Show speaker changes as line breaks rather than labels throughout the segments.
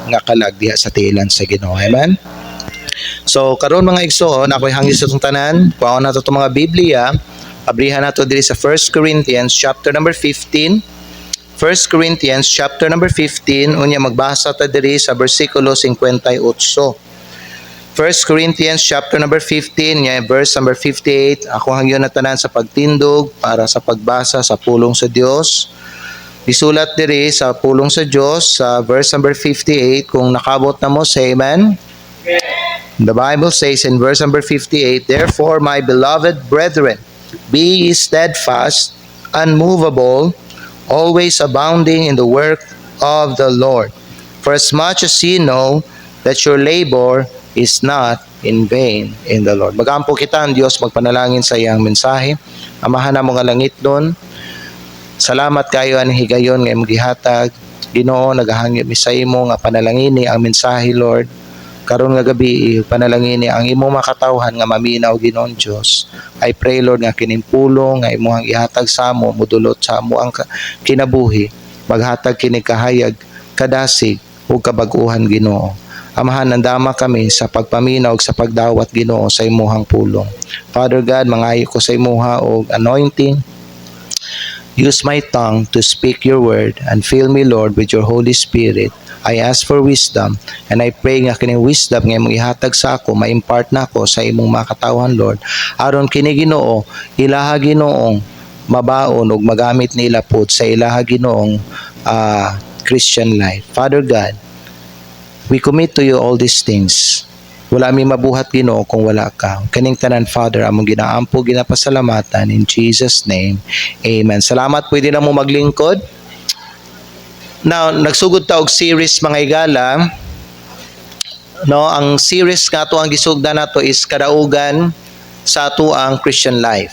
nga kalag diha sa tiilan sa Ginoo. Amen. So karon mga igsoon, ako'y hangyo sa itong tanan, kuhaon nato itong mga Biblia, abrihan nato diri sa 1 Corinthians chapter number 15. 1 Corinthians chapter number 15, unya magbasa ta diri sa bersikulo 58. 1 Corinthians chapter number 15, verse number 58. Ako hangyo na tanan sa pagtindog para sa pagbasa sa pulong sa Dios. Isulat diri sa pulong sa Dios sa verse number 58 kung nakabot na mo, say amen. The Bible says in verse number 58, "Therefore, my beloved brethren, be ye steadfast, unmovable, always abounding in the work of the Lord. For as much as ye know that your labor is not in vain in the Lord." Magampo kita ang Diyos, magpanalangin sa iyang mensahe. Amahan na mo nga langit nun. Salamat kayo ang higayon nga imong gihatag. Ginoo, nagahangyo mi sa imo nga panalangini ang mensahe, Lord. Karon nga gabi, panalangini ang imong makatawhan nga maminaw, Ginoong Dios. I pray, Lord, nga kining pulong nga imong ihatag sa amo, mudulot sa amo ang kinabuhi. Maghatag kini kahayag, kadasig ug kabag-uhan, Ginoo. Amahan, nandama kami sa pagpaminaw sa pagdawat, Ginoo, sa imuhang pulong. Father God, mangayo ko sa imuha og anointing. Use my tongue to speak your word and fill me, Lord, with your Holy Spirit. I ask for wisdom and I pray nga kining wisdom nga imong ihatag sa ako, ma-impart na ako sa imong makatawhan, Lord. Aron kini, Ginoo, ilaha Ginoong mabaon ug magamit nila pod sa ilaha Ginoong Christian life. Father God, we commit to you all these things. Wala mi mabuhat, Ginoo, kung wala ka. Kaning tanan, Father, among ginaampo, ginapasalamatan in Jesus' name. Amen. Salamat, pwede na mo maglingkod. Now, nagsugod ta og series mga igala. No, ang series nga to ang gisugdan nato is kadaugan sa ato ang Christian life.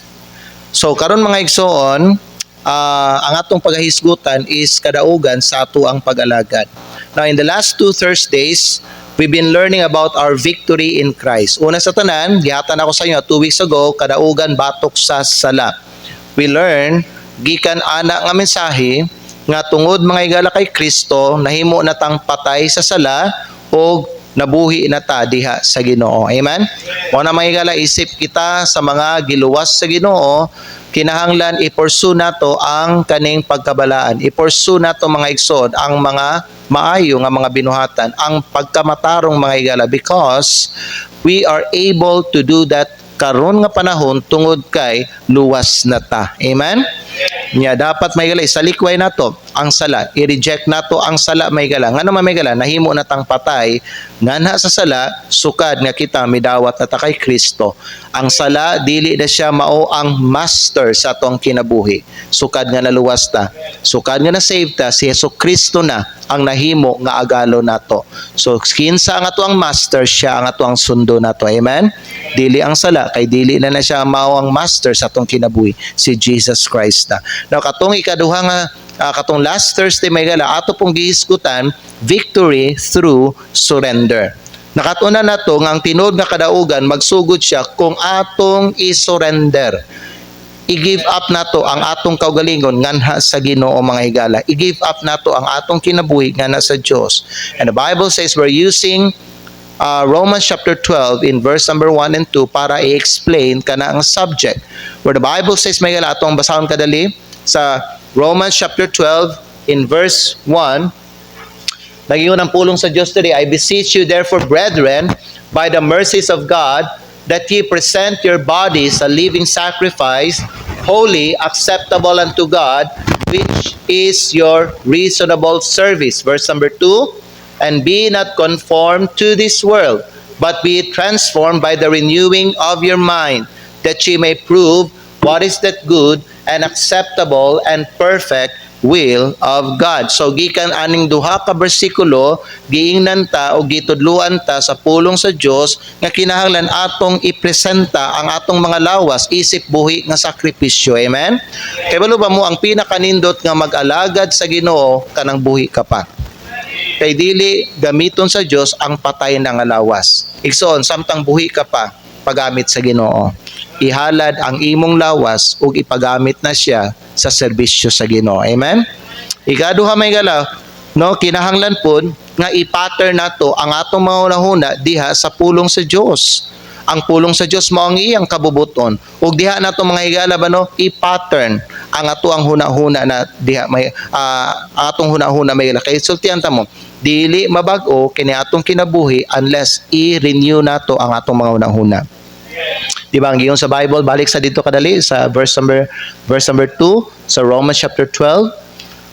So karon mga igsoon, ang atong paghisgutan is kadaugan sa ato ang pag-alagad. Now, in the last 2 Thursdays, we've been learning about our victory in Christ. Una sa tanan, gihatan ako sa inyo 2 weeks ago, kadaugan batok sa sala. We learn gikan ana nga mensahe nga tungod mga igala kay Kristo, nahimo na tang patay sa sala o nabuhi na ta diha sa Ginoo. Amen? Mo na mga igala, isip kita sa mga giluwas sa Ginoo, kinahanglan i-pursue nato ang kaning pagkabalaan. I-pursue nato mga igsoon ang mga maayo nga mga binuhatan, ang pagkamatarong mga igala, because we are able to do that karon nga panahon tungod kay luwas na ta. Amen? Nya dapat may gala isalikway nato ang sala, i-reject nato ang sala may gala. Ngano may gala, nahimo na tang patay nganha sa sala, sukad nga kita midawat na ta kay Kristo. Ang sala dili na siya mao ang master sa atong kinabuhi. Sukad nga naluwas ta, sukad nga na save ta, si Jesucristo na ang nahimo nga agalo nato. So kinsa ang ato ang master, siya ang ato ang sundo nato. Amen? Dili ang sala, kay dili na siya mao ang master sa atong kinabuhi, si Jesus Christ na. Now katong ikaduha nga katong last Thursday may gala, ato pong gihisgutan victory through surrender. Nakatuna na to nga ang tinod nga kadaugan magsugod siya kung atong i-surrender. I-give up nato ang atong kaugalingon nganha sa Ginoo mga higala. I-give up nato ang atong kinabuhi nganha sa Dios. And the Bible says we're using Romans chapter 12 in verse number 1 and 2 para i-explain kana ang subject. Where the Bible says may gala atong basahon kadali sa Romans chapter 12 in verse 1. Nagingon ang pulong sa Dios today, "I beseech you therefore, brethren, by the mercies of God, that ye present your bodies a living sacrifice, holy, acceptable unto God, which is your reasonable service." Verse number 2, "And be not conformed to this world, but be transformed by the renewing of your mind, that ye may prove what is that good and acceptable and perfect will of God." So gikan aning duha ka bersikulo, giingnan ta o gitudluan ta sa pulong sa Dios nga kinahanglan atong ipresenta ang atong mga lawas, isip, buhi nga sakripisyo. Amen? Kay balo ba mo ang pinakanindot nga mag-alagad sa Ginoo kanang buhi ka pa. Kay dili gamiton sa Dios ang patay na nga lawas. Igsoon, samtang buhi ka pa, pagamit sa Ginoo. Ihalad ang imong lawas ug ipagamit na siya sa serbisyo sa Ginoo. Amen? Ikaduha may gala, no, kinahanglan pod nga i-pattern nato ang atong mga hunahuna diha sa pulong sa Dios. Ang pulong sa Dios mao ang iyang kabubuton. Ug diha nato mga higala ba no, i-pattern ang ato ang hunahuna na diha may atong hunahuna may higala. Kay sultihan ta mo, dili mabag-o kini atong kinabuhi unless i-renew nato ang atong mga hunahuna. Di ba ang giyon sa Bible, balik sa dito kadali sa verse number 2 sa Romans chapter 12.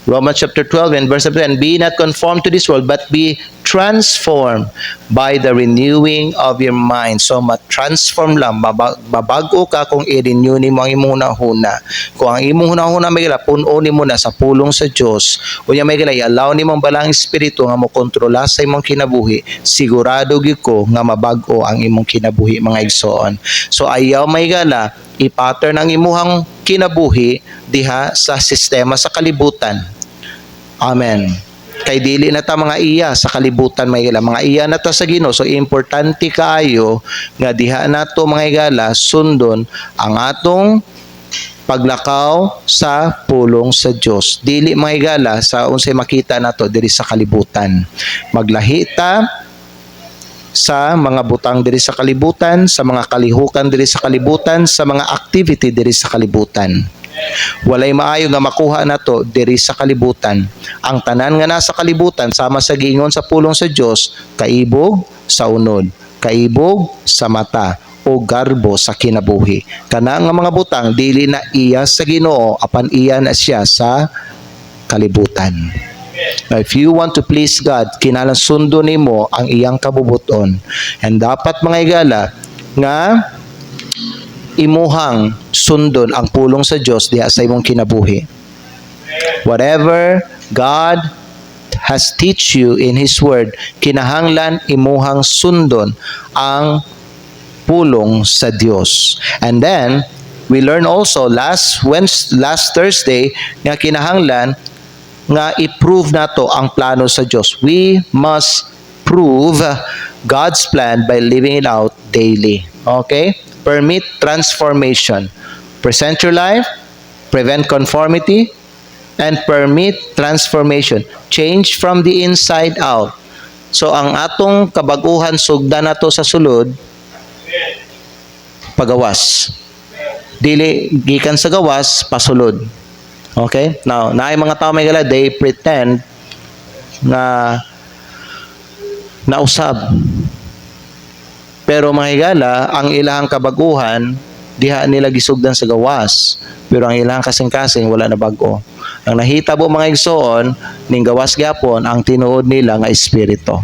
Romans chapter 12 and verse 7, and be not conformed to this world, but be transformed by the renewing of your mind. So, ma-transform lang, mabago ka kung i-renew ni mo ang imong hunahuna. Kung ang imong hunahuna may gila, pununin mo na sa pulong sa Diyos. Kung may gila, i-allow ni mong balang espiritu nga mo kontrola sa imong kinabuhi, sigurado gyud ko nga mabago ang imong kinabuhi, mga igsoon. So, ayaw may gala, i-pattern ang imuhang kinabuhi diha sa sistema sa kalibutan. Amen. Kay dili na ta mga iya sa kalibutan may higala. Mga iya na ta sa Ginoo. So importante kaayo nga diha nato mga higala sundon ang atong paglakaw sa pulong sa Dios. Dili mga higala sa unsay makita nato diri sa kalibutan. Maglahi ta sa mga butang diri sa kalibutan, sa mga kalihukan diri sa kalibutan, sa mga activity diri sa kalibutan. Walay maayo nga makuha nato diri sa kalibutan. Ang tanan nga nasa kalibutan sama sa giingon sa pulong sa Dios, kaibog sa unod, kaibog sa mata o garbo sa kinabuhi. Kana nga mga butang dili na iya sa Ginoo apan iya na siya sa kalibutan. Now, if you want to please God, kinahanglan sundo nimo ang iyang kabubuton. And dapat mga higala nga imuhang sundon ang pulong sa Dios diha sa imong kinabuhi. Whatever God has teach you in His Word, kinahanglan imuhang sundon ang pulong sa Dios. And then, we learn also last Thursday nga kinahanglan nga i-prove nato ang plano sa Dios. We must prove God's plan by living it out daily. Okay? Permit transformation. Present your life, prevent conformity, and permit transformation. Change from the inside out. So, ang atong kabaguhan sugda nato sa sulod, pagawas. Dili, gikan sa gawas, pasulod. Okay? Now, naay mga tao may gala, they pretend na nausab. Pero mga higala, ang ilahang kabaguhan, diha nila gisugdan sa gawas. Pero ang ilahang kasing-kasing, wala na bago. Ang nahitabo mga igsoon, ning gawas gyapon ang tinuod nila nga espiritu.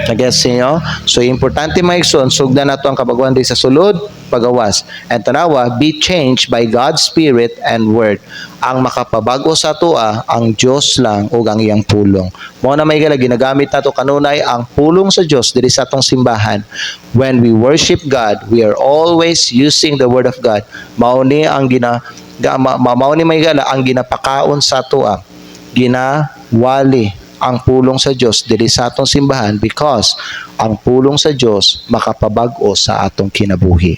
Nag-gets niyo? So, importante mga igsoon, sugdan nato ang kabaguhan di sa sulod, pagawas. And tanawa, be changed by God's Spirit and Word. Ang makapabago sa tua, ang Diyos lang o ang iyang pulong. Mao na may ginagamit nato kanunay ang pulong sa Diyos diri sa atong simbahan. When we worship God, we are always using the Word of God. Mao ni ang may gala ang ginapakaon sa tua. Ginawali ang pulong sa Diyos diri sa atong simbahan because ang pulong sa Diyos makapabag-o sa atong kinabuhi.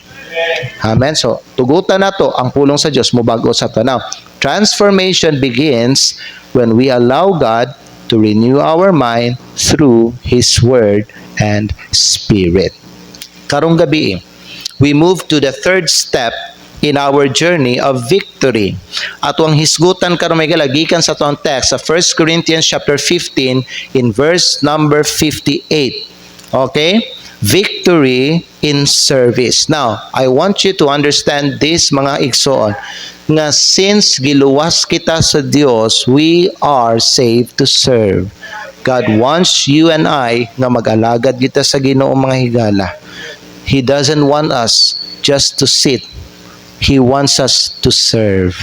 Amen. So, tugutan nato ang pulong sa Diyos mubag-o sa ato. Now, transformation begins when we allow God to renew our mind through His Word and Spirit. Karong gabi, we move to the third step in our journey of victory. Ato ang hisgutan karon may gikan sa atong text sa 1 Corinthians chapter 15 in verse number 58. Okay? Victory in service. Now, I want you to understand this mga igsoon nga since giluwas kita sa Dios, we are saved to serve. God wants you and I nga mag-alagad kita sa Ginoo mga higala. He doesn't want us just to sit. He wants us to serve.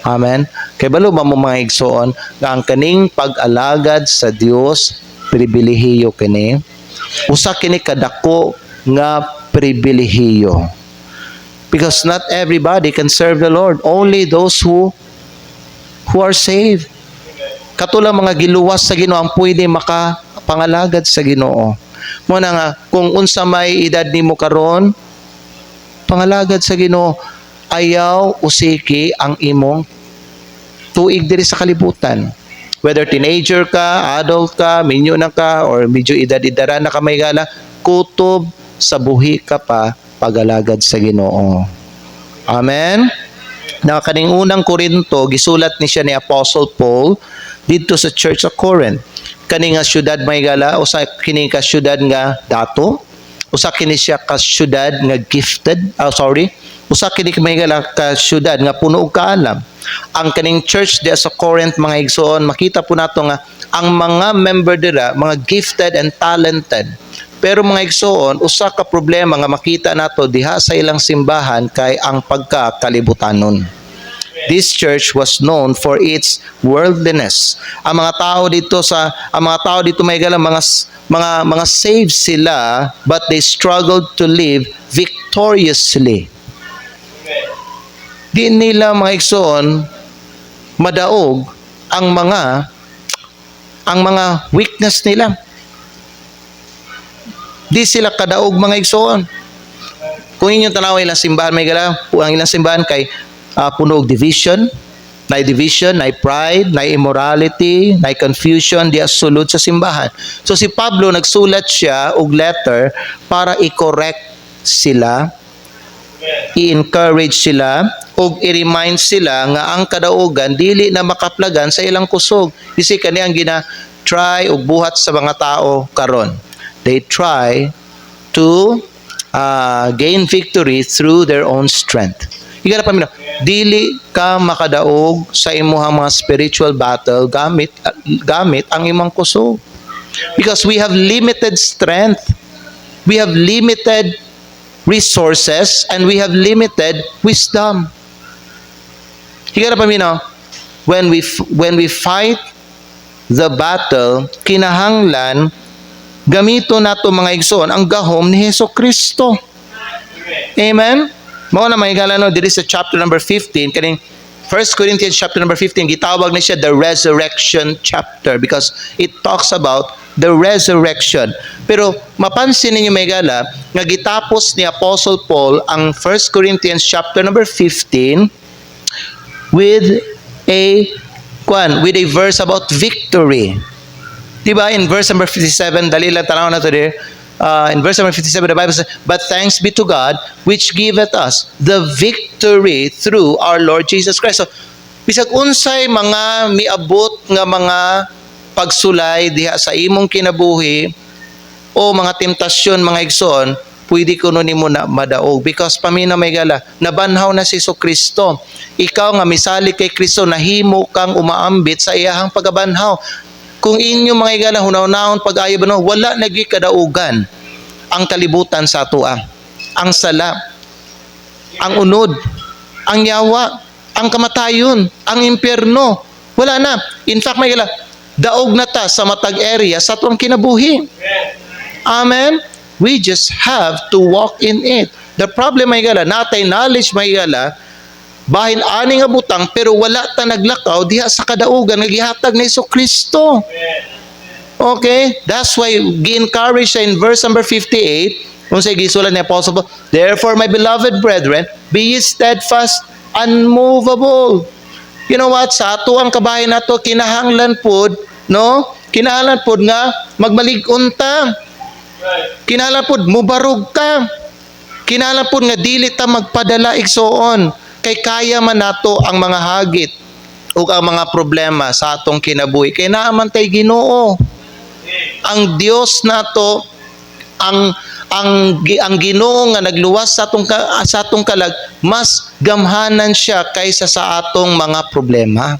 Amen. Kay balo ba mo mga igsoon nga ang kaning pag-alagad sa Dios pribilehiyo kini. Usa kini kadako nga pribilehiyo. Because not everybody can serve the Lord. Only those who are saved. Katulad mga giluwas sa Ginoo ang pwede makapangalagad sa Ginoo. Mo na nga kung unsa may edad nimo karon, pangalagad sa Ginoo, ayaw usiki ang imong tuig diri sa kalibutan. Whether teenager ka, adult ka, minyo na ka, or medyo edad-edara na ka may gala, kutob sa buhi ka pa pagalagad sa Ginoo. Amen? Na kaning unang Korinto, gisulat ni siya ni Apostle Paul dito sa Church of Corinth. Kani nga syudad may gala, o sa kini ka syudad nga dato, usa kini siya ka syudad nga gifted, usa kini may gala ka syudad nga puno og kaalam. Ang kaning church di sa Corinth mga igsoon, makita po nato nga ang mga member dira mga gifted and talented. Pero mga igsoon, usa ka problema nga makita nato diha sa ilang simbahan kay ang pagkakalibutanon. This church was known for its worldliness. Ang mga tao dito may gala mga saved sila, but they struggled to live victoriously. Di nila mga igsoon madaog ang mga weakness nila. Di sila kadaog mga igsoon. Kung inyong tanaw ilang simbahan may gala, ang ilang simbahan kay puno og division, na pride, na immorality, na confusion di sulod sa simbahan. So si Pablo nagsulat siya og letter para i-correct sila, i-encourage sila, ug i-remind sila nga ang kadaugan dili na makaplagan sa ilang kusog. Kasi kani ang gina-try ug buhat sa mga tao karon. They try to gain victory through their own strength. Igala pa dili ka makadaog sa imuhang mga spiritual battle gamit ang imong kusog. Because we have limited strength. We have limited resources and we have limited wisdom. Igala pa when we fight the battle, kinahanglan gamito nato mga igsoon ang gahom ni Hesukristo. Amen. Mao na may gala diri sa chapter number 15 kaning 1 Corinthians chapter number 15 gitawag ni siya the resurrection chapter because it talks about the resurrection. Pero mapansin ninyo may gala nga gitapos ni Apostle Paul ang 1 Corinthians chapter number 15 with a verse about victory. Diba in verse number 57, dali lang tanaw na to there. In verse number 57, the Bible says, "But thanks be to God, which giveth us the victory through our Lord Jesus Christ." So, bisag unsay mga miabot nga mga pagsulay diha sa imong kinabuhi o mga temptasyon mga igsoon, pwede kuno nimo na madaog because pamina may gala, nabanhaw na si Kristo. Ikaw nga misali kay Kristo, nahimo kang umaambit sa iyahang pagabanhaw. Kung inyo mga igala hunaw-naon pag-ayo ba wala nagi kadaugan ang kalibutan sa atua. Ang sala, ang unod, ang yawa, ang kamatayon, ang impyerno. Wala na. In fact, may igala, daog na ta sa matag area sa tuang kinabuhi. Amen? We just have to walk in it. The problem may igala, natay knowledge may igala, bahin ani nga butang pero wala ta naglakaw diha sa kadaugan nga gihatag ni Kristo. Okay? That's why gi-encourage siya in verse number 58, kung sa gisulat ni Apostle Paul, "Therefore, my beloved brethren, be ye steadfast, unmovable." You know what? Sa ato ang kabahin nato kinahanglan pod, no? Kinahanglan pod nga magmalig-on ta. Kinahanglan pod mubarog ka. Kinahanglan pod nga dili ta magpadala igsoon. Kay kaya man nato ang mga hagit o ang mga problema sa atong kinabuhi. Kay naaman tay Ginoo. Ang Dios nato, ang Ginoo nga nagluwas sa atong kalag, mas gamhanan siya kaysa sa atong mga problema.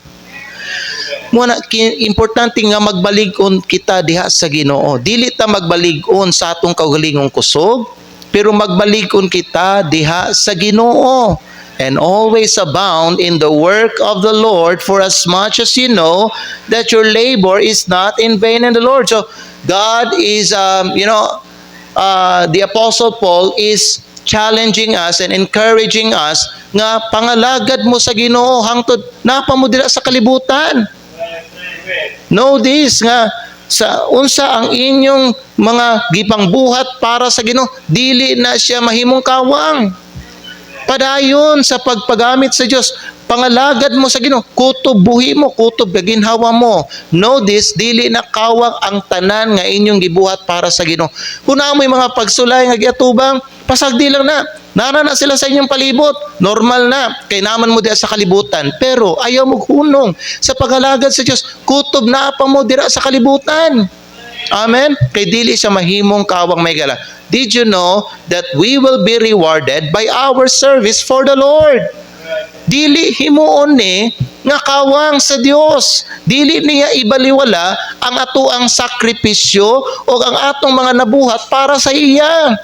Muna importante nga magbalig-on kita diha sa Ginoo. Dili ta magbalig-on sa atong kaugalingong kusog, pero magbalig-on kita diha sa Ginoo. And always abound in the work of the Lord, for as much as you know that your labor is not in vain in the Lord. So God is, the Apostle Paul is challenging us and encouraging us nga pangalagad mo sa Ginoo hangtod napa mo dira sa kalibutan. Know this nga sa unsa ang inyong mga gipangbuhat para sa Ginoo, dili na siya mahimong kawang. Padayon sa pagpagamit sa Dios, pangalagad mo sa Ginoo, kutob buhi mo, kutob gaginhawa mo. Know this, dili na kawang ang tanan nga inyong gibuhat para sa Ginoo. Kuna mo mga pagsulay nga giatubang, pasagdi lang na. Nara na sila sa inyong palibot. Normal na. Kay naman mo diya sa kalibutan. Pero ayaw mo hunong sa paghalagad sa Diyos. Kutob na pa mo dira sa kalibutan. Amen? Kay dili siya mahimong kawang may gala. Did you know that we will be rewarded by our service for the Lord? Dili himuon ni nga kawang sa Dios. Dili niya ibaliwala ang atuang sakripisyo o ang atong mga nabuhat para sa iya.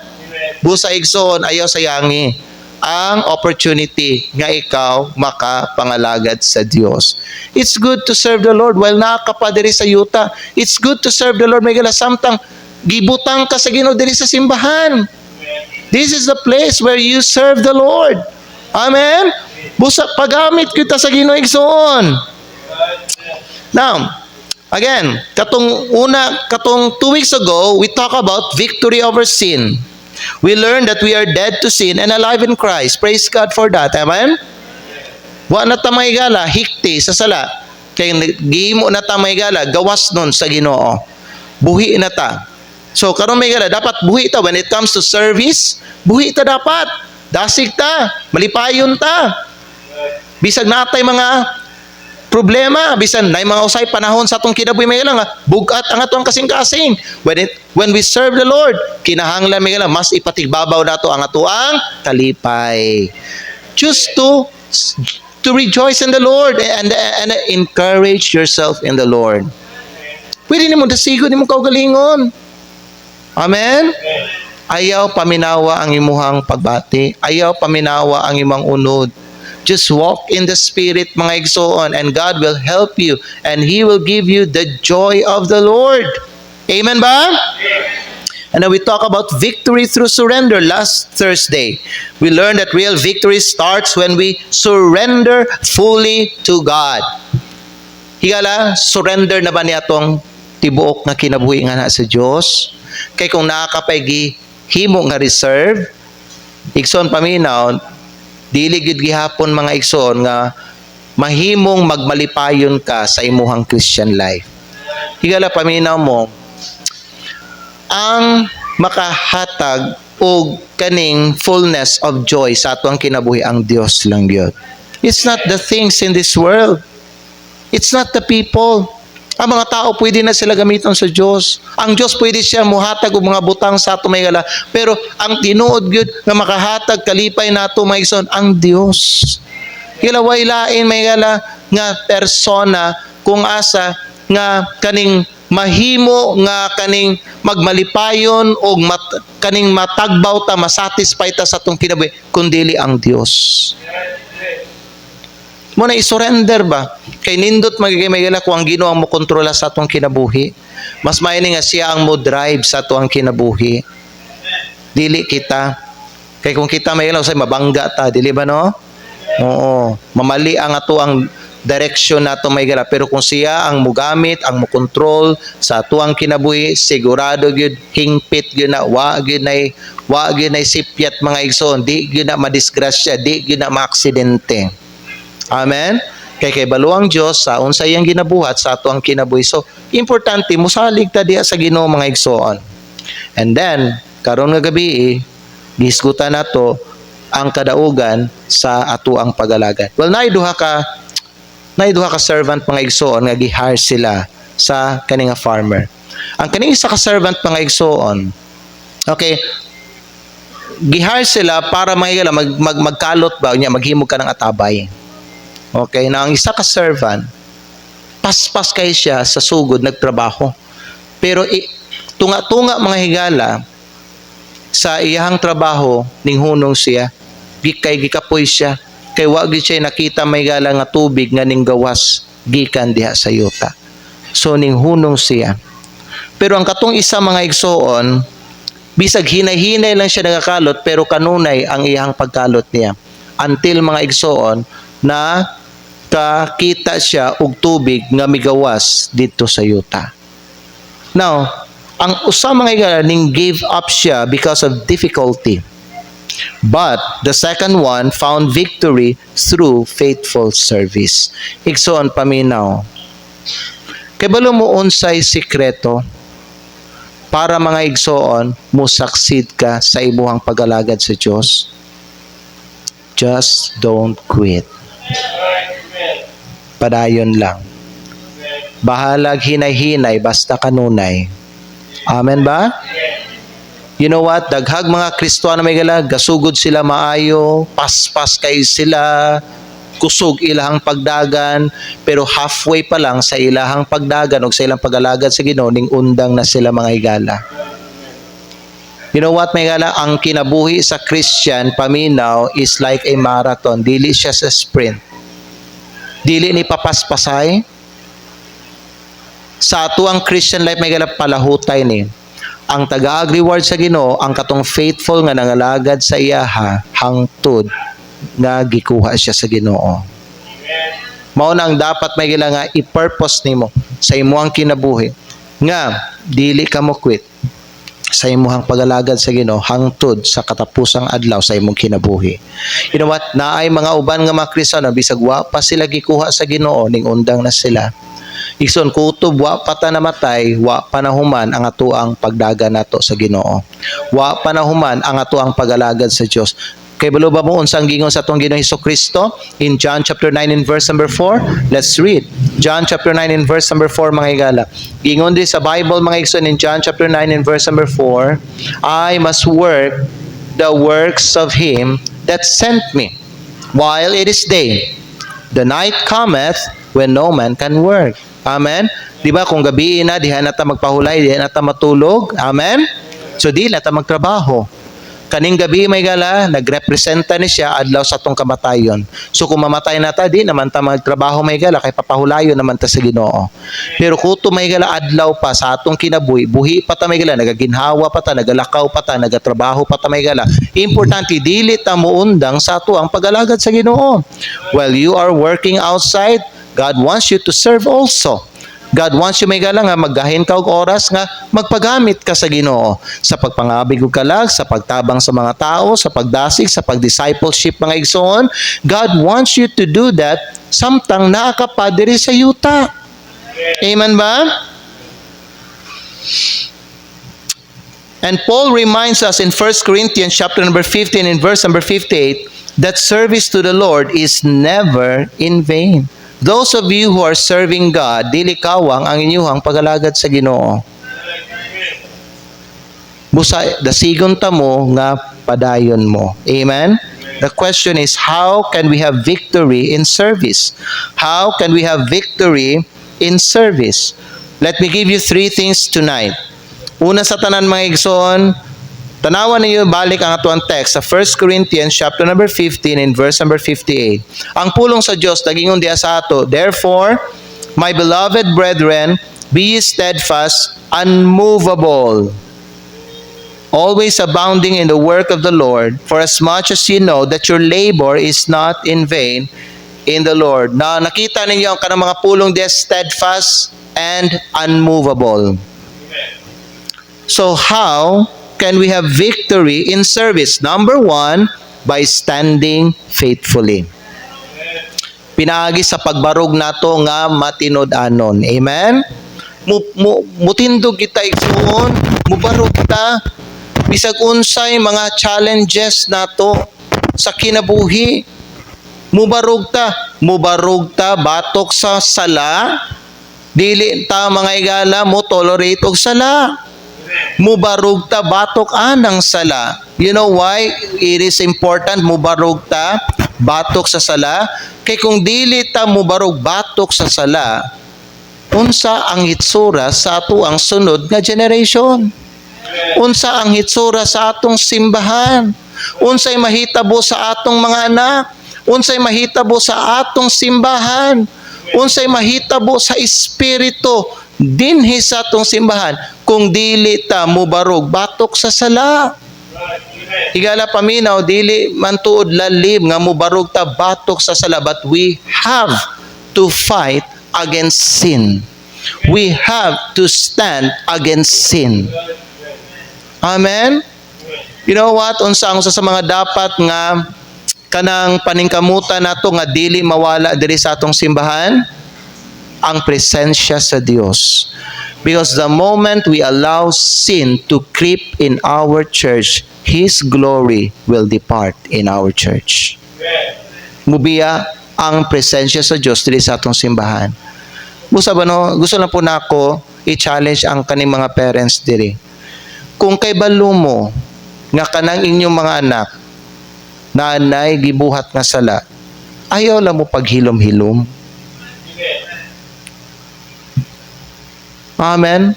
Busa igsoon, ayaw sayangi ang opportunity nga ikaw makapangalagad sa Dios. It's good to serve the Lord while nakapadiri sa yuta. It's good to serve the Lord may gala samtang gibutang ka sa Ginoo diri sa simbahan. This is the place where you serve the Lord. Amen? Busa pagamit kita sa Ginoo igsoon. Now, again, katong 2 weeks ago, we talk about victory over sin. We learned that we are dead to sin and alive in Christ. Praise God for that. Amen? Wa na ta may gala, hikti sa sala. Kay gihimo na ta may gala, gawas nun sa Ginoo. Buhi na ta. So, karon may gala, dapat buhi ta. When it comes to service, buhi ta dapat. Dasig ta. Malipayon ta. Bisag natay mga problema, bisan na mga usay panahon sa atong kinabuhi may lang, bugat ang atong kasing-kasing. When we serve the Lord, kinahanglan may lang, mas ipatigbabaw nato ang atuang kalipay. Choose to rejoice in the Lord and encourage yourself in the Lord. Pwede nimo dasigon nimo kaugalingon. Amen? Ayaw paminawa ang imuhang pagbati. Ayaw paminawa ang imong unod. Just walk in the Spirit, mga igsoon, and God will help you, and He will give you the joy of the Lord. Amen ba? And then we talk about victory through surrender last Thursday. We learned that real victory starts when we surrender fully to God. Higala, surrender na ba niya itong tibuok na kinabuhi nga na sa Diyos? Kay kung nakakapay himo nga reserve, igsoon paminaw, dili gid gihapon mga igsoon nga mahimong magmalipayon ka sa imuhang Christian life. Higala paminaw mo, ang makahatag og kaning fullness of joy sa atong kinabuhi ang Dios lang gyud. It's not the things in this world. It's not the people. Ang mga tao pwede na sila gamiton sa Diyos. Ang Diyos pwede siya muhatag og mga butang sa ato may gala. Pero ang tinuod gyud nga makahatag kalipay nato mga igsoon ang Dios. Hilaway lain may gala nga persona kung asa nga kaning mahimo nga kaning magmalipayon o kaning matagbaw ta, masatisfy ta sa atong kinabuhi kundi ang Dios. Mo na isurrender ba? Kay nindot magiging may gala kung ang Ginoo ang mo kontrola sa atong kinabuhi. Mas maini nga siya ang mo drive sa atong kinabuhi. Dili kita. Kay kung kita may gala usay mabangga ta, dili ba no? Oo, mamali ang ato ang direction nato may gala, pero kung siya ang mugamit, ang mo-control sa atuang kinabuhi, sigurado gyud hingpit gyud na wa gyud nay sipyat mga igsoon, di gyud na madisgrasya, di gyud na maaksidente. Amen. Kay baluang Dios sa unsay iyang ginabuhat sa atuang kinabuhi. So, importante mosalig ta diha sa Ginoo mga igsoon. And then karon nga gabi gisgutan nato ang kadaugan sa atuang pagalagad. Well, naiduha ka servant mga igsoon nga gihire sila sa kaning farmer. Ang kaning isa ka servant mga igsoon, okay, gihire sila para magkalot ba niya, maghimog ka ng atabay. Okay, na ang isa ka servant, paspas kay siya sa sugod nagtrabaho. Pero tunga-tunga mga higala sa iyahang trabaho ning hunong siya, gikapoy siya. Kay wa gyud siya nakita may gala nga tubig nga ning gawas gikan diha sa yuta. So ning hunong siya. Pero ang katong isa mga igsoon, bisag hinay-hinay lang siya nagakalot pero kanunay ang iyang pagkalot niya. Until mga igsoon na kakita siya og tubig nga migawas dito sa yuta. Now, ang usa mga igala ning gave up siya because of difficulty. But the second one found victory through faithful service. Igsoon paminaw. Kay balo mo unsay sikreto para mga igsoon mo succeed ka sa imuhang pag-alagad sa Dios? Just don't quit. Padayon lang. Bahalag hinay-hinay basta kanunay. Amen ba? You know what? Daghag mga Kristiyano may galag, gasugod sila maayo, paspas kay sila, kusog ilahang pagdagan, pero halfway pa lang sa ilahang pagdagan o sa ilang pag-alagad sa Ginoo, ning undang na sila mga higala. You know what, may higala? Ang kinabuhi sa Christian, paminaw, is like a marathon. Dili siya sa sprint. Dili ni papaspasay. Sa ato ang Christian life, may higala palahutay ni. Ang taga-reward sa Ginoo, ang katong faithful nga nangalagad sa iyaha, hangtod nga gikuha siya sa Ginoo. Mao na ang dapat may gila nga i-purpose nimo sa imuhang kinabuhi nga dili ka mo quit sa imuhang pag-alagad sa Ginoo hangtod sa katapusang adlaw sa imong kinabuhi. You know what? Naay mga uban nga mga Kristiyano bisag wa pa sila gikuha sa Ginoo ning undang na sila. Ikson kutob wa pa ta namatay, wa pa nahuman ang atuang pagdagan nato sa Ginoo. Wa pa nahuman ang atuang pag-alagad sa Dios. Kay balo ba mo unsang gingon sa atong Ginoong Hesukristo in John chapter 9 and verse number 4? Let's read. John chapter 9 and verse number 4 mga higala. Gingon din sa Bible mga igsoon in John chapter 9 and verse number 4, I must work the works of him that sent me while it is day. The night cometh when no man can work. Amen? Di ba kung gabi na, diha na ta magpahulay, diha na ta matulog. Amen? So di na ta magtrabaho. Kaning gabi may gala, nagrepresenta ni siya adlaw sa atong kamatayon. So kung mamatay na ta, di naman ta magtrabaho may gala, kay papahulayon naman ta sa Ginoo. Pero kuto may gala adlaw pa sa atong kinabuhi, buhi pa ta may gala, nagaginhawa pa ta, nagalakaw pa ta, nagatrabaho pa ta may gala. Importante, dili ta muundang sa ato ang pag-alagad sa Ginoo. While you are working outside, God wants you to serve also. God wants you may gala nga maggahin ka og oras nga magpagamit ka sa Ginoo sa pagpangabig ug kalag, sa pagtabang sa mga tao, sa pagdasig, sa pagdiscipleship mga igsoon. God wants you to do that samtang naa ka pa diri sa yuta. Amen ba? And Paul reminds us in 1 Corinthians chapter number 15 and verse number 58 that service to the Lord is never in vain. Those of you who are serving God, dili kawang ang inyuhang pag-alagad sa Ginoo. Busa dasigon ta mo nga padayon mo. Amen? The question is, how can we have victory in service? How can we have victory in service? Let me give you 3 things tonight. Una sa tanan mga igsoon, tanawan niyo balik ang atuang text sa 1 Corinthians chapter number 15 and verse number 58. Ang pulong sa Dios nagingon diha sa ato, therefore, my beloved brethren, be ye steadfast, unmovable, always abounding in the work of the Lord, for as much as you know that your labor is not in vain in the Lord. Na nakita ninyo ang kanang mga pulong diha, steadfast and unmovable. So how can we have victory in service? Number 1, by standing faithfully. Pinaagi sa pagbarog nato nga matinod-anon. Amen? Mutindog kita igsoon, mubarog ta bisag unsay mga challenges nato sa kinabuhi. Mubarog ta batok sa sala. Dili ta mga igala mo tolerate og sala. Mubarog ta batok anang sala. You know why it is important mubarog ta batok sa sala? Kay kung dili ta mubarog batok sa sala, unsa ang hitsura sa ato ang sunod nga generation? Unsa ang hitsura sa atong simbahan? Unsay mahitabo sa atong mga anak? Unsay mahitabo sa atong simbahan? Unsay mahitabo sa espiritu dinhi sa atong simbahan kung dili ta mubarog batok sa sala? Higala paminaw, dili man tuod lalib nga mubarog ta batok sa sala, but we have to fight against sin. We have to stand against sin. Amen? You know what? Unsa ang usa sa mga dapat nga kanang paningkamutan nato nga dili mawala diri sa atong simbahan? Ang presensya sa Dios. Because the moment we allow sin to creep in our church, His glory will depart in our church. Mubiya ang presensya sa Dios diri sa atong simbahan. Gusto lang po nako i-challenge ang kaning mga parents diri. Kung kay balo mo nga kanang inyong mga anak nanay gibuhat nga sala, ayaw lang mo paghilom-hilom. Amen.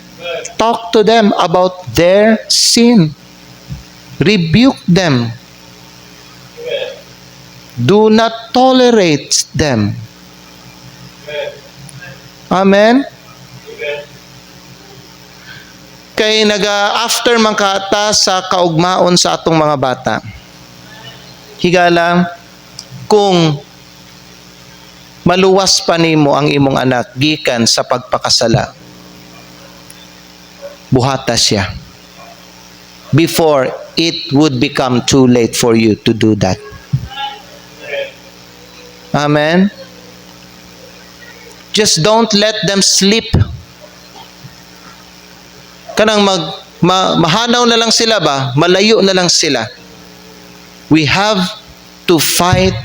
Talk to them about their sin. Rebuke them. Do not tolerate them. Amen. Kay after man kata sa kaugmaon sa atong mga bata. Higala kung maluwas pa nimo ang imong anak gikan sa pagpakasala, buhata siya before it would become too late for you to do that. Amen. Just don't let them sleep. Kanang mahanaw na lang sila ba? Malayo na lang sila. We have to fight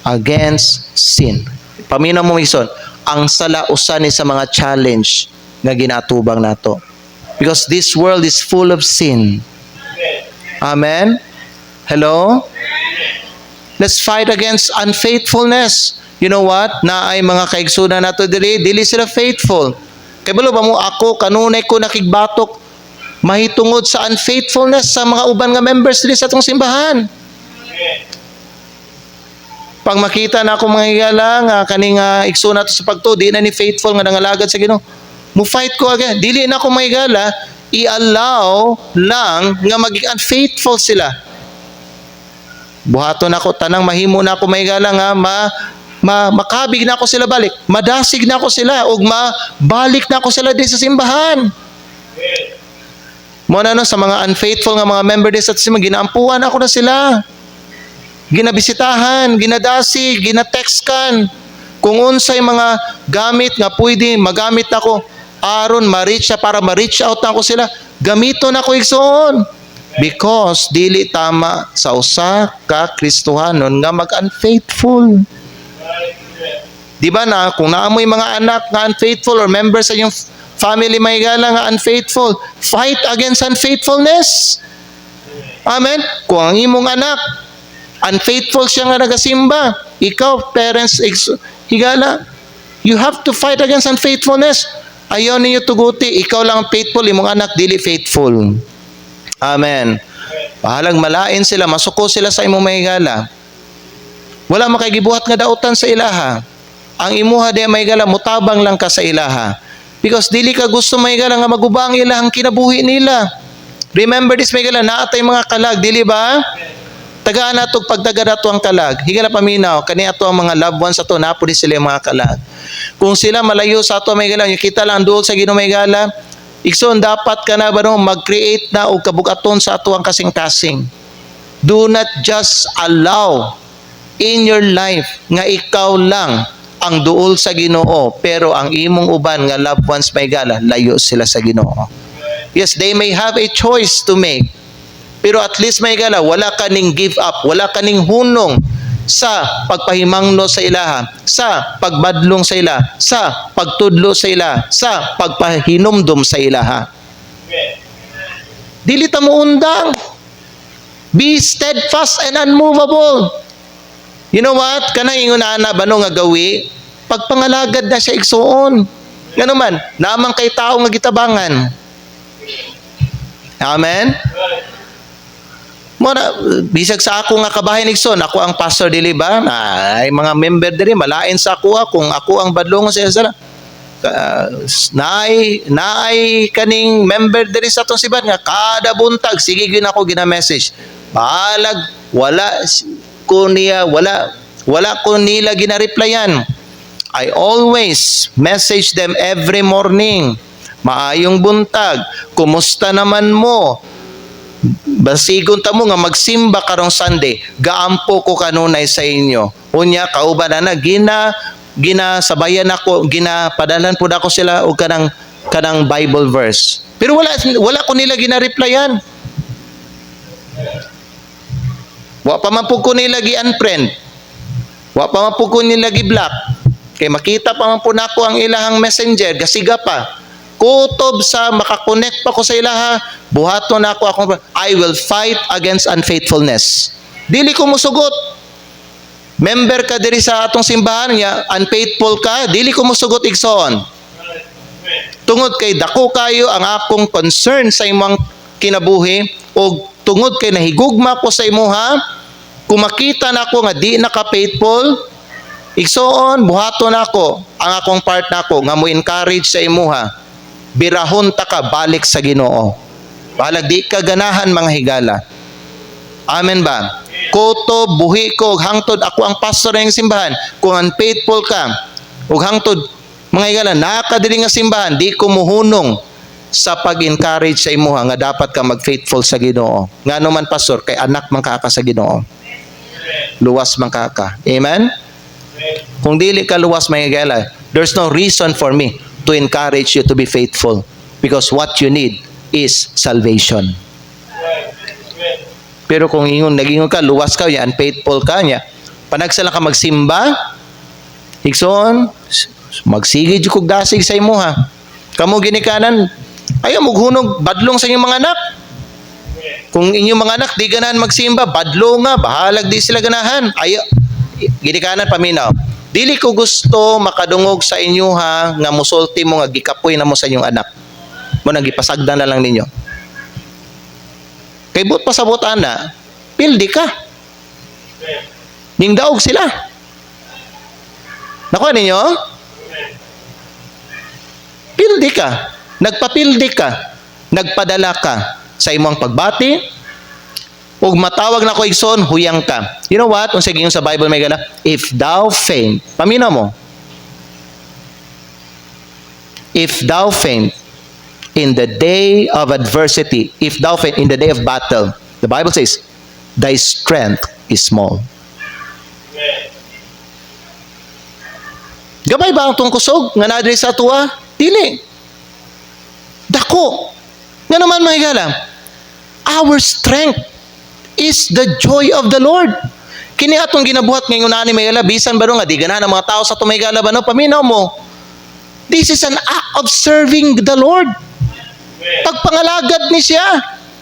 against sin. Paminaw mo ison, ang sala usa ni sa mga challenge nga ginatubang nato. Because this world is full of sin. Amen? Hello? Let's fight against unfaithfulness. You know what? Na ay mga kaigsunan nato dili sila faithful. Kay balo ba mo ako kanunay ko nakigbatok mahitungod sa unfaithfulness sa mga uban nga members dili sa atong simbahan. Pag makita na ako mga higala nga kaning igsoon nato sa pagtuo di na ni faithful nga nangalagad sa Ginoo, mo fight ko again. Dili na ako mga higala i-allow lang nga maging unfaithful sila. Buhaton ako tanang mahimo na ako mga higala nga makabig na ako sila balik, madasig na ako sila ug mabalik na ako sila din sa simbahan. Mo na no, sa mga unfaithful nga mga member din sa simbahan, ginaampuan ako na sila, ginabisitahan, ginadasig, ginatextkan kung unsay mga gamit nga pwede magamit ako aron ma-reach para ma-reach out na ako sila, gamiton ako igsoon. Because dili tama sa usa ka Kristohanon nga mag-unfaithful. Di ba na kung naamoy mga anak nga unfaithful or members sa iyong family may gala nga unfaithful, fight against unfaithfulness. Amen. Kung ang imong anak unfaithful siya nga nagasimba, ikaw parents higala, you have to fight against unfaithfulness. Ayaw ninyo tuguti, ikaw lang faithful, imong anak dili faithful. Amen. Pahalang malain sila, masuko sila sa imong mahigala. Wala makagibuhat nga dautan sa ilaha. Ang imuha di mahigala, mutabang lang ka sa ilaha. Because dili ka gusto mahigala nga magubang ilahang kinabuhi nila. Remember this mahigala, naatay mga kalag, dili ba? Tagaan nato pagtaga nato ang kalag. Higala paminaw, kani ato ang mga loved ones ato, napo di sila mga kalag. Kung sila malayo sa ato mahigala, kita lang duol sa Ginoo mahigala, ikson dapat ka na ba no, mag-create na o kabugaton sa ato ang kasing-kasing. Do not just allow in your life nga ikaw lang ang duol sa Ginoo, pero ang imong uban nga loved ones mahigala, layo sila sa Ginoo. Yes, they may have a choice to make, pero at least mahigala, wala kaning give up, wala kaning hunong sa pagpahimangno sa ilaha, sa pagbadlong sa ilaha, sa pagtudlo sa ilaha, sa pagpahinumdum sa ilaha. Dili ta mo undang. Be steadfast and unmovable. You know what? Kanang ingon ana bano nga gawi, pagpangalagad na siya igsuon. Ngano man, namang kay tao nga gitabangan. Amen. Muna, bisag sa ako nga kabahin igsoon, ako ang pastor dili ba? Ay mga member diri malain sa ako kung ako ang badlongon sa sala. Naay kaning member diri sa atong sibat nga kada buntag sige gyud ako gina-message. Balag wala ko nila gina-replyan. I always message them every morning. Maayong buntag, kumusta naman mo? Basigon ta mo nga magsimba karong Sunday, gaampo ko kanunay sa inyo. Unya kauban na ginasabayan ako, ginapadalan pud ako sila og kanang Bible verse. Pero wala ko nila gina-replyan. Wa pa man pud ko nila gi-unfriend. Wa pa man pud ko nila gi-block. Kay makita pa man pud nako ang ilahang messenger, gasiga pa. Kutob sa makakonect pa ko sa ilaha, buhaton ako I will fight against unfaithfulness. Dili ko musugot. Member ka diri sa atong simbahan niya, unfaithful ka, dili ko musugot igsoon. Tungod kay dako kayo ang akong concern sa imong kinabuhi o tungod kay nahigugma ko sa imuha, kung makita nako nga di na ka faithful, igsoon buhaton ako ang akong part nako nga mo encourage sa imuha. Birahon ta ka balik sa Ginoo. Balag di ka ganahan mga higala. Amen ba? Koto buhi ko ug hangtod ako ang pastor ng simbahan. Kung unfaithful ka ug hangtod mga higala nakadiri nga simbahan, di ko muhunong sa pag-encourage sa imuha nga dapat ka mag-faithful sa Ginoo. Ngano man pastor kay anak man ka sa Ginoo. Luwas man ka. Amen? Kung dili ka luwas mga higala, there's no reason for me to encourage you to be faithful because what you need is salvation. Pero kung nag-ingon ka, luwas ka, unfaithful ka niya, panagsala ka magsimba, higsoon, magsigid yung kugdasig sa imuha. Kamu ginikanan, ayaw maghunog, badlong sa inyong mga anak. Kung inyong mga anak, di ganahan magsimba, badlong nga, bahalag di sila ganahan. Ayaw, ginikanan paminaw. Dili ko gusto makadungog sa inyo ha, nga musulti mo nga gikapoy na mo sa inyong anak. Mo nang gipasagdan na lang ninyo. Kay but pasabutan na, pildi ka. Ning daog sila. Nakuha ninyo? Pildi ka. Nagpapildi ka. Nagpadala ka sa imong pagbati. Ug matawag na ko igsoon, huyang ka. You know what? Unsa gingon sa Bible may gana? If thou faint, paminaw mo. If thou faint in the day of adversity, if thou faint in the day of battle, the Bible says, thy strength is small. Gamay ba ang tong kusog nga naa diri sa tuwa? Dili. Dako. Nga naman mga higala, our strength is the joy of the Lord. Kini atong ginabuhat ngayon ani may gala, bisan ba nga di ganahan ang mga tao sa tumay gala ba no? Paminaw mo. This is an act of serving the Lord. Pagpangalagad ni siya.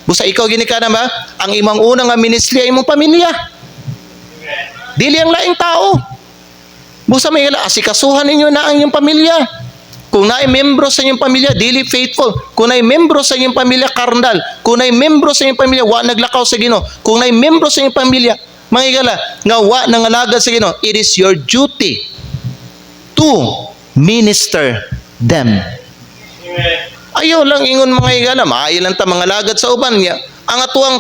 Busa ikaw ginikana ba? Ang imong unang nga ministry ay imong pamilya. Dili ang laing tao. Busa may gala, asikasuhan ninyo na ang inyong pamilya. Kung naay membro sa inyong pamilya, dili faithful. Kung naay membro sa inyong pamilya, karnal. Kung naay membro sa inyong pamilya, wa naglakaw sa Ginoo. Kung naay membro sa inyong pamilya, mga higala, nga wa nangalagad sa Ginoo, it is your duty to minister them. Ayaw lang ingon mga higala, maayo lang ta mga lagad sa uban niya. Ang atuang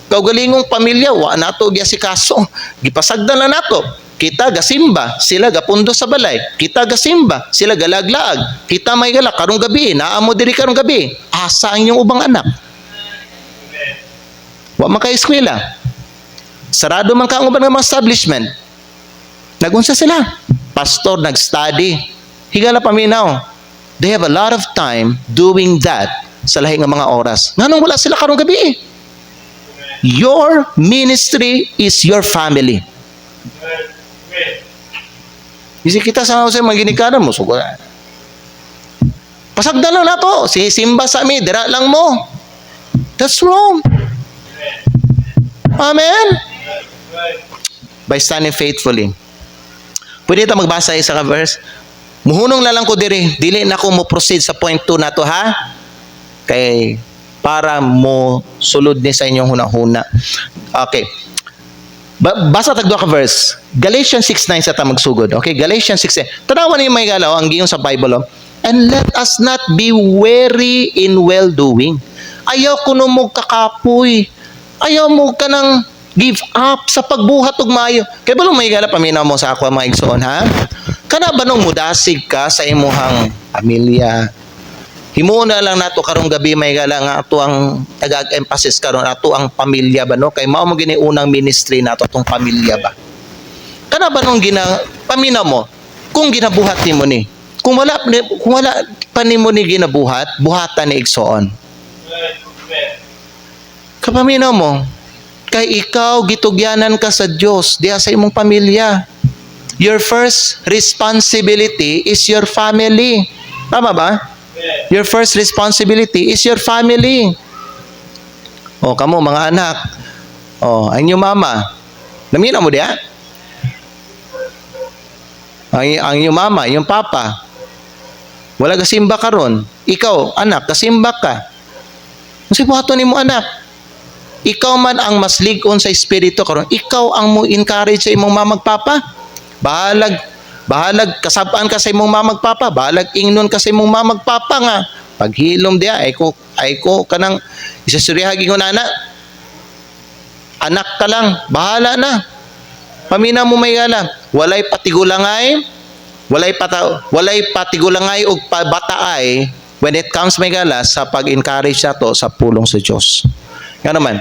kaugalingong pamilya, wa nato giasikaso. Gipasagdan lang nato. Kita gasimba, sila gapundo sa balay. Kita gasimba, sila galaglaag. Kita may gala karong gabi, naamo diri karong gabi. Asa ang inyong ubang anak? Wa man kay eskwela. Sarado man ka ang ubang mga establishment. Nagunsa sila. Pastor nag-study. Higala paminaw. They have a lot of time doing that sa lahi nga mga oras. Nganong wala sila karong gabi? Your ministry is your family. Isi kita sa mga ginikanan mo, sugo. Pasagdan lang na to. Si simba sa amin, dira lang mo. That's wrong. Amen? By standing faithfully. Pwede ito magbasa isa ka verse. Muhunong na lang ko diri. Dili na ko mo proceed sa point 2 na to ha. Kay para mo sulod ni sa inyong hunahuna. Okay. Basa tagdo ka verse. Galatians 6:9 sa ta magsugod. Okay, Galatians 6:9. Tanawan niyo may galaw ang giyon sa Bible. And let us not be weary in well-doing. Ayaw kuno mo kakapoy. Ayaw mo ka nang give up sa pagbuhat og maayo. Kay balong may gala paminaw mo sa ako mga igsoon ha. Kana ba nung mudasig ka sa imuhang pamilya? Himuon na lang nato karong gabi may gala nga ato ang nag-emphasis karon ato ang pamilya ba no kay mao mo gini unang ministry nato atong pamilya ba. Kana ba nung pamina mo kung ginabuhat nimo ni. Kung wala pa nimo ni ginabuhat, buhatan ni igsoon. Kapamina mo kay ikaw gitugyanan ka sa Dios diha sa imong pamilya. Your first responsibility is your family. Tama ba? Your first responsibility is your family. O, kamo mga anak. O, ang inyong mama. Namina mo diya? Ang inyong mama, yung papa. Wala kasimba ka ron. Ikaw, anak, kasimba ka. Kasi buhaton ni mo anak. Ikaw man ang mas ligon sa espiritu karon. Ikaw ang mo encourage sa imong mama papa. Bahalag kasabaan ka sa imong mama papa. Bahalag ingnon ka sa imong mama papa nga. Paghilom dia ay ko kanang isasurihag ingon anak. Anak ka lang, bahala na. Pamina mo may gala. Walay patigulangay og pabataay when it comes may gala sa pag-encourage nato sa pulong sa Dios. Nga naman,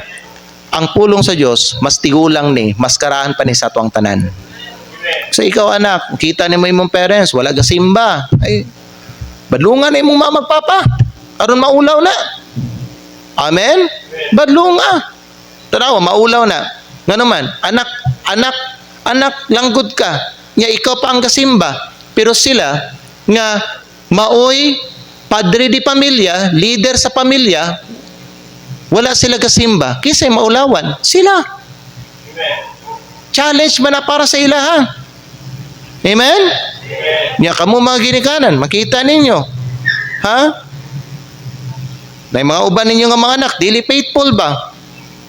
ang pulong sa Dios mas tigulang ni, mas karahan pa ni sa tuang tanan. So ikaw anak, kita ni mo imong parents, wala gasimba. Ay, badlungan na imong mama papa. Aron maulaw na. Amen? Badlunga. Tanawa, maulaw na. Nga naman, anak, langgod ka. Nga ikaw pa ang gasimba. Pero sila, nga maoy, padre di pamilya, leader sa pamilya, wala sila gasimba. Kisay maulawan. Sila. Challenge man na para sa ila ha. Amen? Nga kamo mga ginikanan, makita ninyo. Ha? Na mga uban ninyo nga mga anak, dili faithful ba?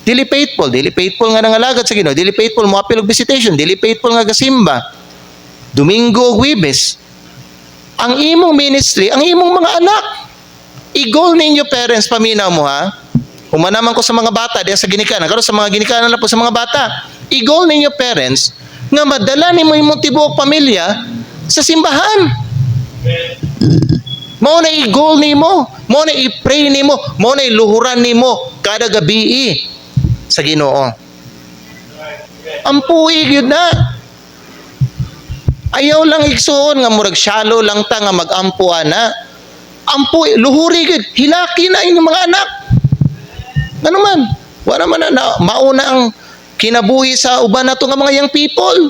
Dili faithful nga nangalagad sa Ginoo, dili faithful mo apil og visitation, dili faithful nga gasimba. Domingo ug Huwebes. Ang imong ministry, ang imong mga anak. I-goal ninyo parents, paminaw mo ha. Humanaman ko sa mga bata diya sa ginikanan, karon sa mga ginikanan na po sa mga bata. I-goal ninyo parents nga madala nimo imong tibuok pamilya sa simbahan. Mao na i-goal nimo, mao na i-pray nimo, mao na iluhuran nimo kada gabi sa Ginoo. Ampuig yun na. Ayaw lang igsuon nga murag shallow lang ta nga magampuan na. Ampuig, luhuri gid, hilaki na inyong mga anak. Ano man? Wala man na mauna ang kinabuhi sa uban nato nga mga young people.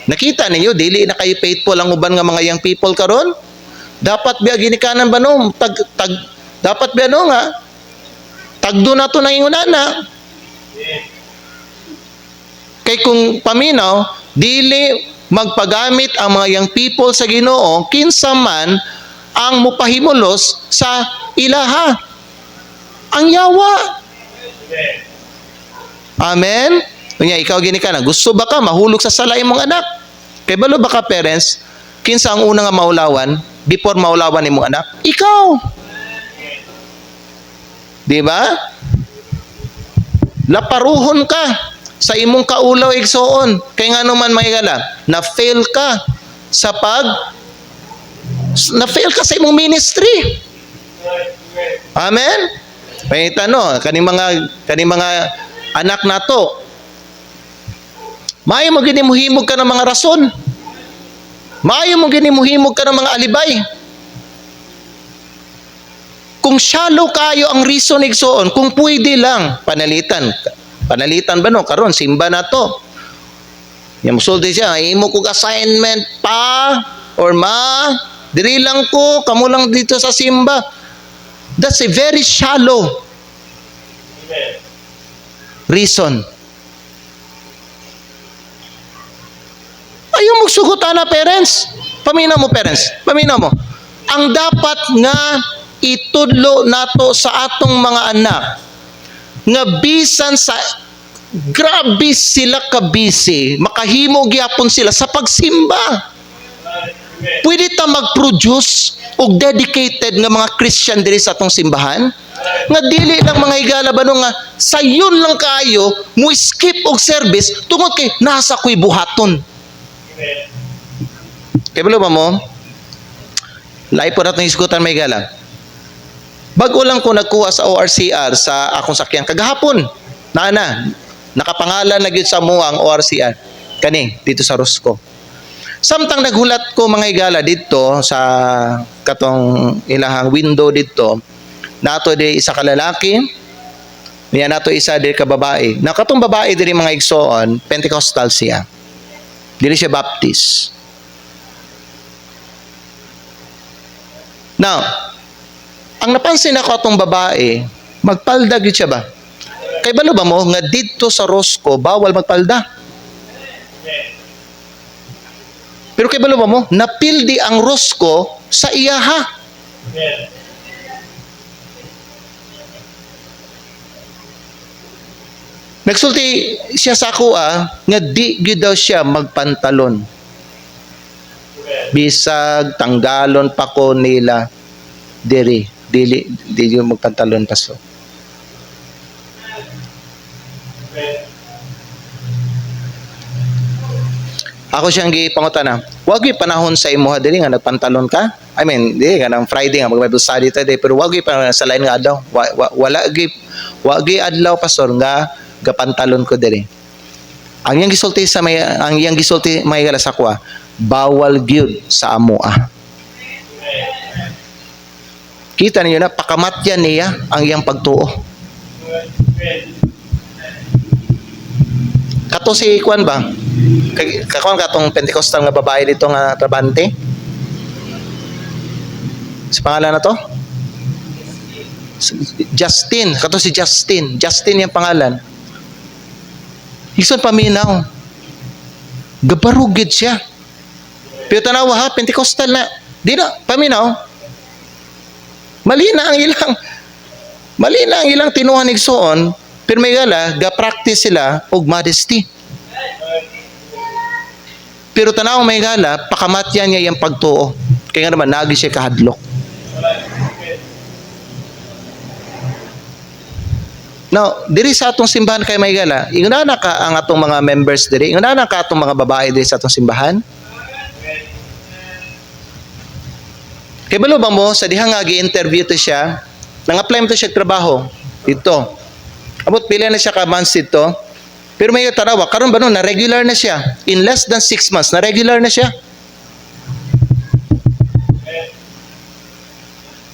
Nakita ninyo dili na kayo faithful ang uban nga mga young people karon? Dapat biya ginikanan ba no? Dapat biya no nga tagdo na to na ingunana. Kay kung paminaw, dili magpagamit ang mga young people sa Ginoo kinsa man ang mupahimulos sa ilaha. Ang yawa. Amen? Kunya ikaw ginikanan, gusto ba ka mahulog sa sala imong anak? Kay balo ba ka parents, kinsa ang una nga maulawan before maulawan imong anak? Ikaw. Di ba? Laparuhon ka sa imong kaulaw igsoon. Kay nga naman mahigala, na-fail ka sa sa imong ministry. Amen? Pahita no, kaning mga anak nato. Maayo mo gini muhimog ka ng mga rason. Maayo mo gini muhimog ka ng mga alibay. Kung shallow kayo ang reason igsoon, kung pwede lang, panalitan ba no? Karon simba na to. Yung musulti siya, imo kog assignment pa, or ma, diri lang ko, kamo lang dito sa simba. That's a very shallow reason. Ayaw magsugot na parents. Paminaw mo parents. Paminaw mo. Ang dapat nga itudlo nato sa atong mga anak nga bisan sa grabe sila kabisi, makahimo gyapon sila sa pagsimba. Pwede ta mag-produce og dedicated nga mga Christian diri sa atong simbahan nga dili lang mga higala ba nga sayon lang kayo mo skip og service tungod kay nasa ko'y buhaton. Kaya balo ba mo? Lahi po natin iskutan may gala. Bago lang ko nagkuha sa ORCR sa akong sakyan kagahapon. Nakapangalan na gyud sa mo ang ORCR. Kani dito sa Rosco. Samtang naghulat ko mga higala dito sa katong ilahang window dito, nato di isa ka lalaki, niya nato isa di ka babae. Na katong babae diri mga igsoon, Pentecostal siya. Dili siya Baptist. Now, ang napansin ako atong babae, magpalda gyud siya ba? Kay balo ba mo nga dito sa Rosco bawal magpalda? Pero kay balo ba mo, napildi ang Rosco sa iyaha. Nagsulti siya sa ako nga di gyud daw siya magpantalon. Bisag tanggalon pa ko nila dili yung magpantalon paso. Ako siyang gipangutana, wag gyud panahon sa imuha dili nga nagpantalon ka. I mean, di nga nang Friday nga mag-Bible study today, pero wag gyud pa sa lain nga adlaw. Wag gyud adlaw pastor nga gapantalon ko diri. Ang iyang gisulti may galas ako bawal gyud sa amoa. Kita niyo na pakamatyan niya ang iyang pagtuo. Kato si Kwan ba? Kakuan katong Pentecostal nga babae dito nga trabante. Sa pangalan na to? Justin. Kato si Justin. Justin yung pangalan. Higson paminaw. Gabarugid siya. Pero tanawa ha, Pentecostal na. Di na, paminaw. Mali na ang ilang tinuhan igsoon, pero may gala, ga-practice sila og modesty. Pero tanaw may gala, pakamatyan niya yung pagtuo. Kaya nga naman, nagi siya kahadlok. Now, diri sa atong simbahan kay may gala, inguna ka ang atong mga members diri, inguna ka atong mga babae diri sa atong simbahan. Kay balo ba mo, sa diha nga gi-interview to siya, nang-apply mo to siya trabaho, dito. Abot pila na siya ka months dito, pero may tarawa, karon ba no, na-regular na siya. In less than 6 months, na-regular na siya.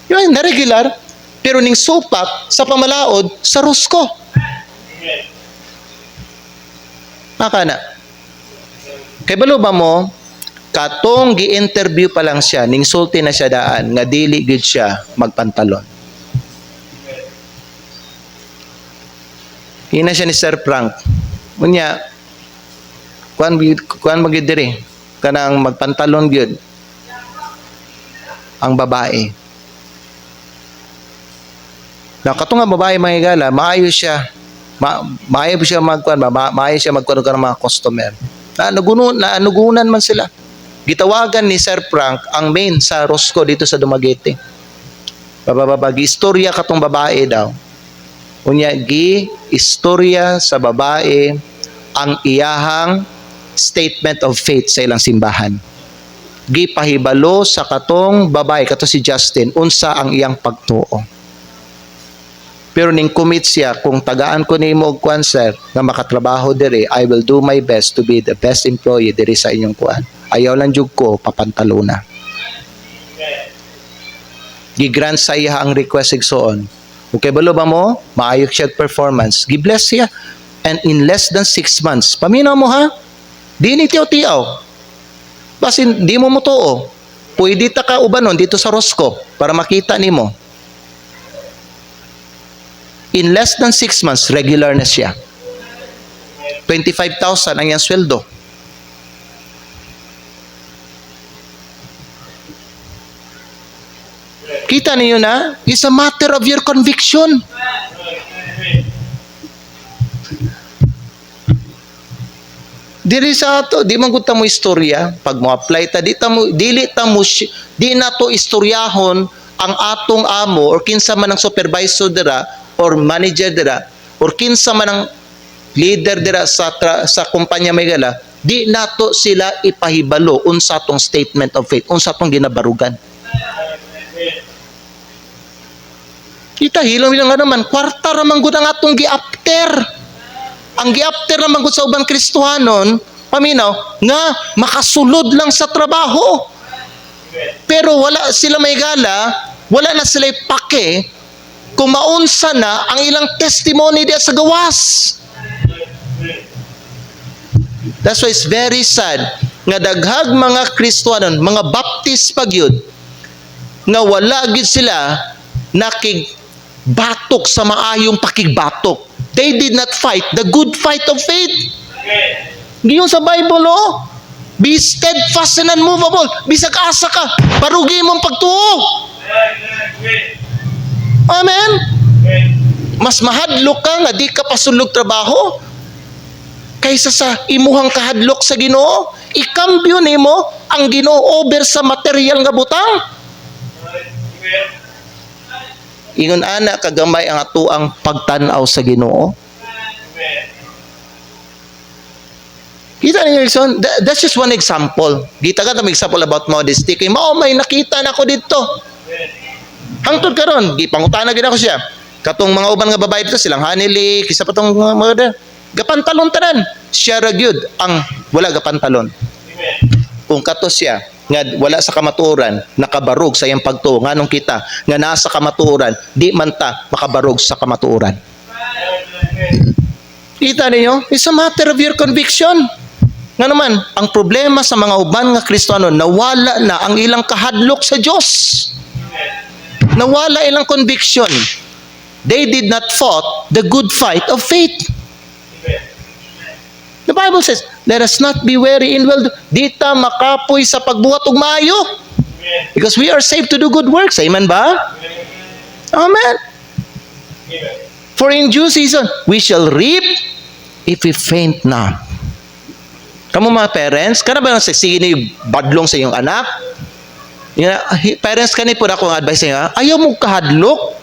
Yun, na-regular, pero ning supak sa pamalaod sa Rosco. Naka na. Kay balo ba mo, katong gi-interview pa lang siya, ning sulti na siya daan, nga dili gid siya magpantalon. Ina siya ni Sir Frank. Unya, kuan magid diri, kanang magpantalon gyud ang babae. Na katong nga babae mga higala, maayo siya. Maayo siya magkuan ba, maayo siya magkuan og mga customer. Nanugunan man sila. Gitawagan ni Sir Frank ang main sa Rosco dito sa Dumaguete. Gi-istorya katong babae daw. Unya gi-istorya sa babae ang iyahang statement of faith sa ilang simbahan. Gipahibalo sa katong babae kato si Justin unsa ang iyang pagtuo. Pero ning commit siya kung tagaan ko nimo og kuan sir nga makatrabaho diri, I will do my best to be the best employee diri sa inyong kuan. Ayaw lang jud ko papantalona. Gi-grant sa iya ang request igsoon. Okay balo ba mo? Maayo siya performance. Gi-bless siya. And in less than 6 months, paminaw mo ha? Di ni tiyaw-tiyaw. Basin di mo mutuo. Pwede ta ka ubanon dito sa Rosco para makita nimo. In less than 6 months, regular na siya. 25,000 ang iyang sweldo. Kita niyo na, it's a matter of your conviction. Diri sa ato, di man gud ta mo istorya, pag mo apply ta di na to istoryahon ang atong amo or kinsa man ang supervisor dira or manager dira or kinsa man ang leader dira sa kumpanya may gala, di nato sila ipahibalo unsa tong statement of faith, unsa tong ginabarugan. Kita hilom nga naman, kwarta ramang gud ang atong giapter. Ang giapter naman gud sa ubang Kristohanon, paminaw, nga makasulod lang sa trabaho. Pero wala sila may gala, wala na sila pake kung maunsa na ang ilang testimony diya sa gawas. That's why it's very sad nga daghag mga Kristohanon, mga Baptist pa gyud, nga wala gid sila nakigbatok sa maayong pakigbatok. They did not fight the good fight of faith. Giyon sa Bible, oh. Be steadfast and unmovable. Bisag asa ka, parugi mong pagtuo. Amen? Mas mahadlok ka nga di ka pasulog trabaho kaysa sa imuhang kahadlok sa Ginoo. Ikambyo nimo ang Ginoo over sa material nga butang. Ingon ana kagamay ang atuang pagtan-aw sa Ginoo. Kita niyo, Wilson? That's just one example. Kita ka ng example about modesty. Kaya may nakita na ako dito. Hangtod karon, gipangutana gid ako siya. Katong mga uban nga babae dito, silang hanili, kisa pa tong mga gapantalon tanan. Siya ra gyud ang wala gapantalon. Kung kato siya nga wala sa kamatuoran, nakabarog sa iyang pagtuo nganong kita nga nasa kamatuoran, di man ta makabarog sa kamatuoran. Kita niyo? It's a matter of your conviction. Nga naman, ang problema sa mga uban nga Kristiyano, nawala na ang ilang kahadlok sa Diyos. Nawala ilang conviction. They did not fought the good fight of faith. The Bible says, let us not be weary in well. Di ta makapoy sa pagbuhat ug maayo. Because we are saved to do good works. Amen ba? Amen. For in due season, we shall reap if we faint not. Kamu mga parents, kana ba nagsige ni badlong sa iyong anak? Parents kani po ako ang advice niya, ayaw mo kahadlok.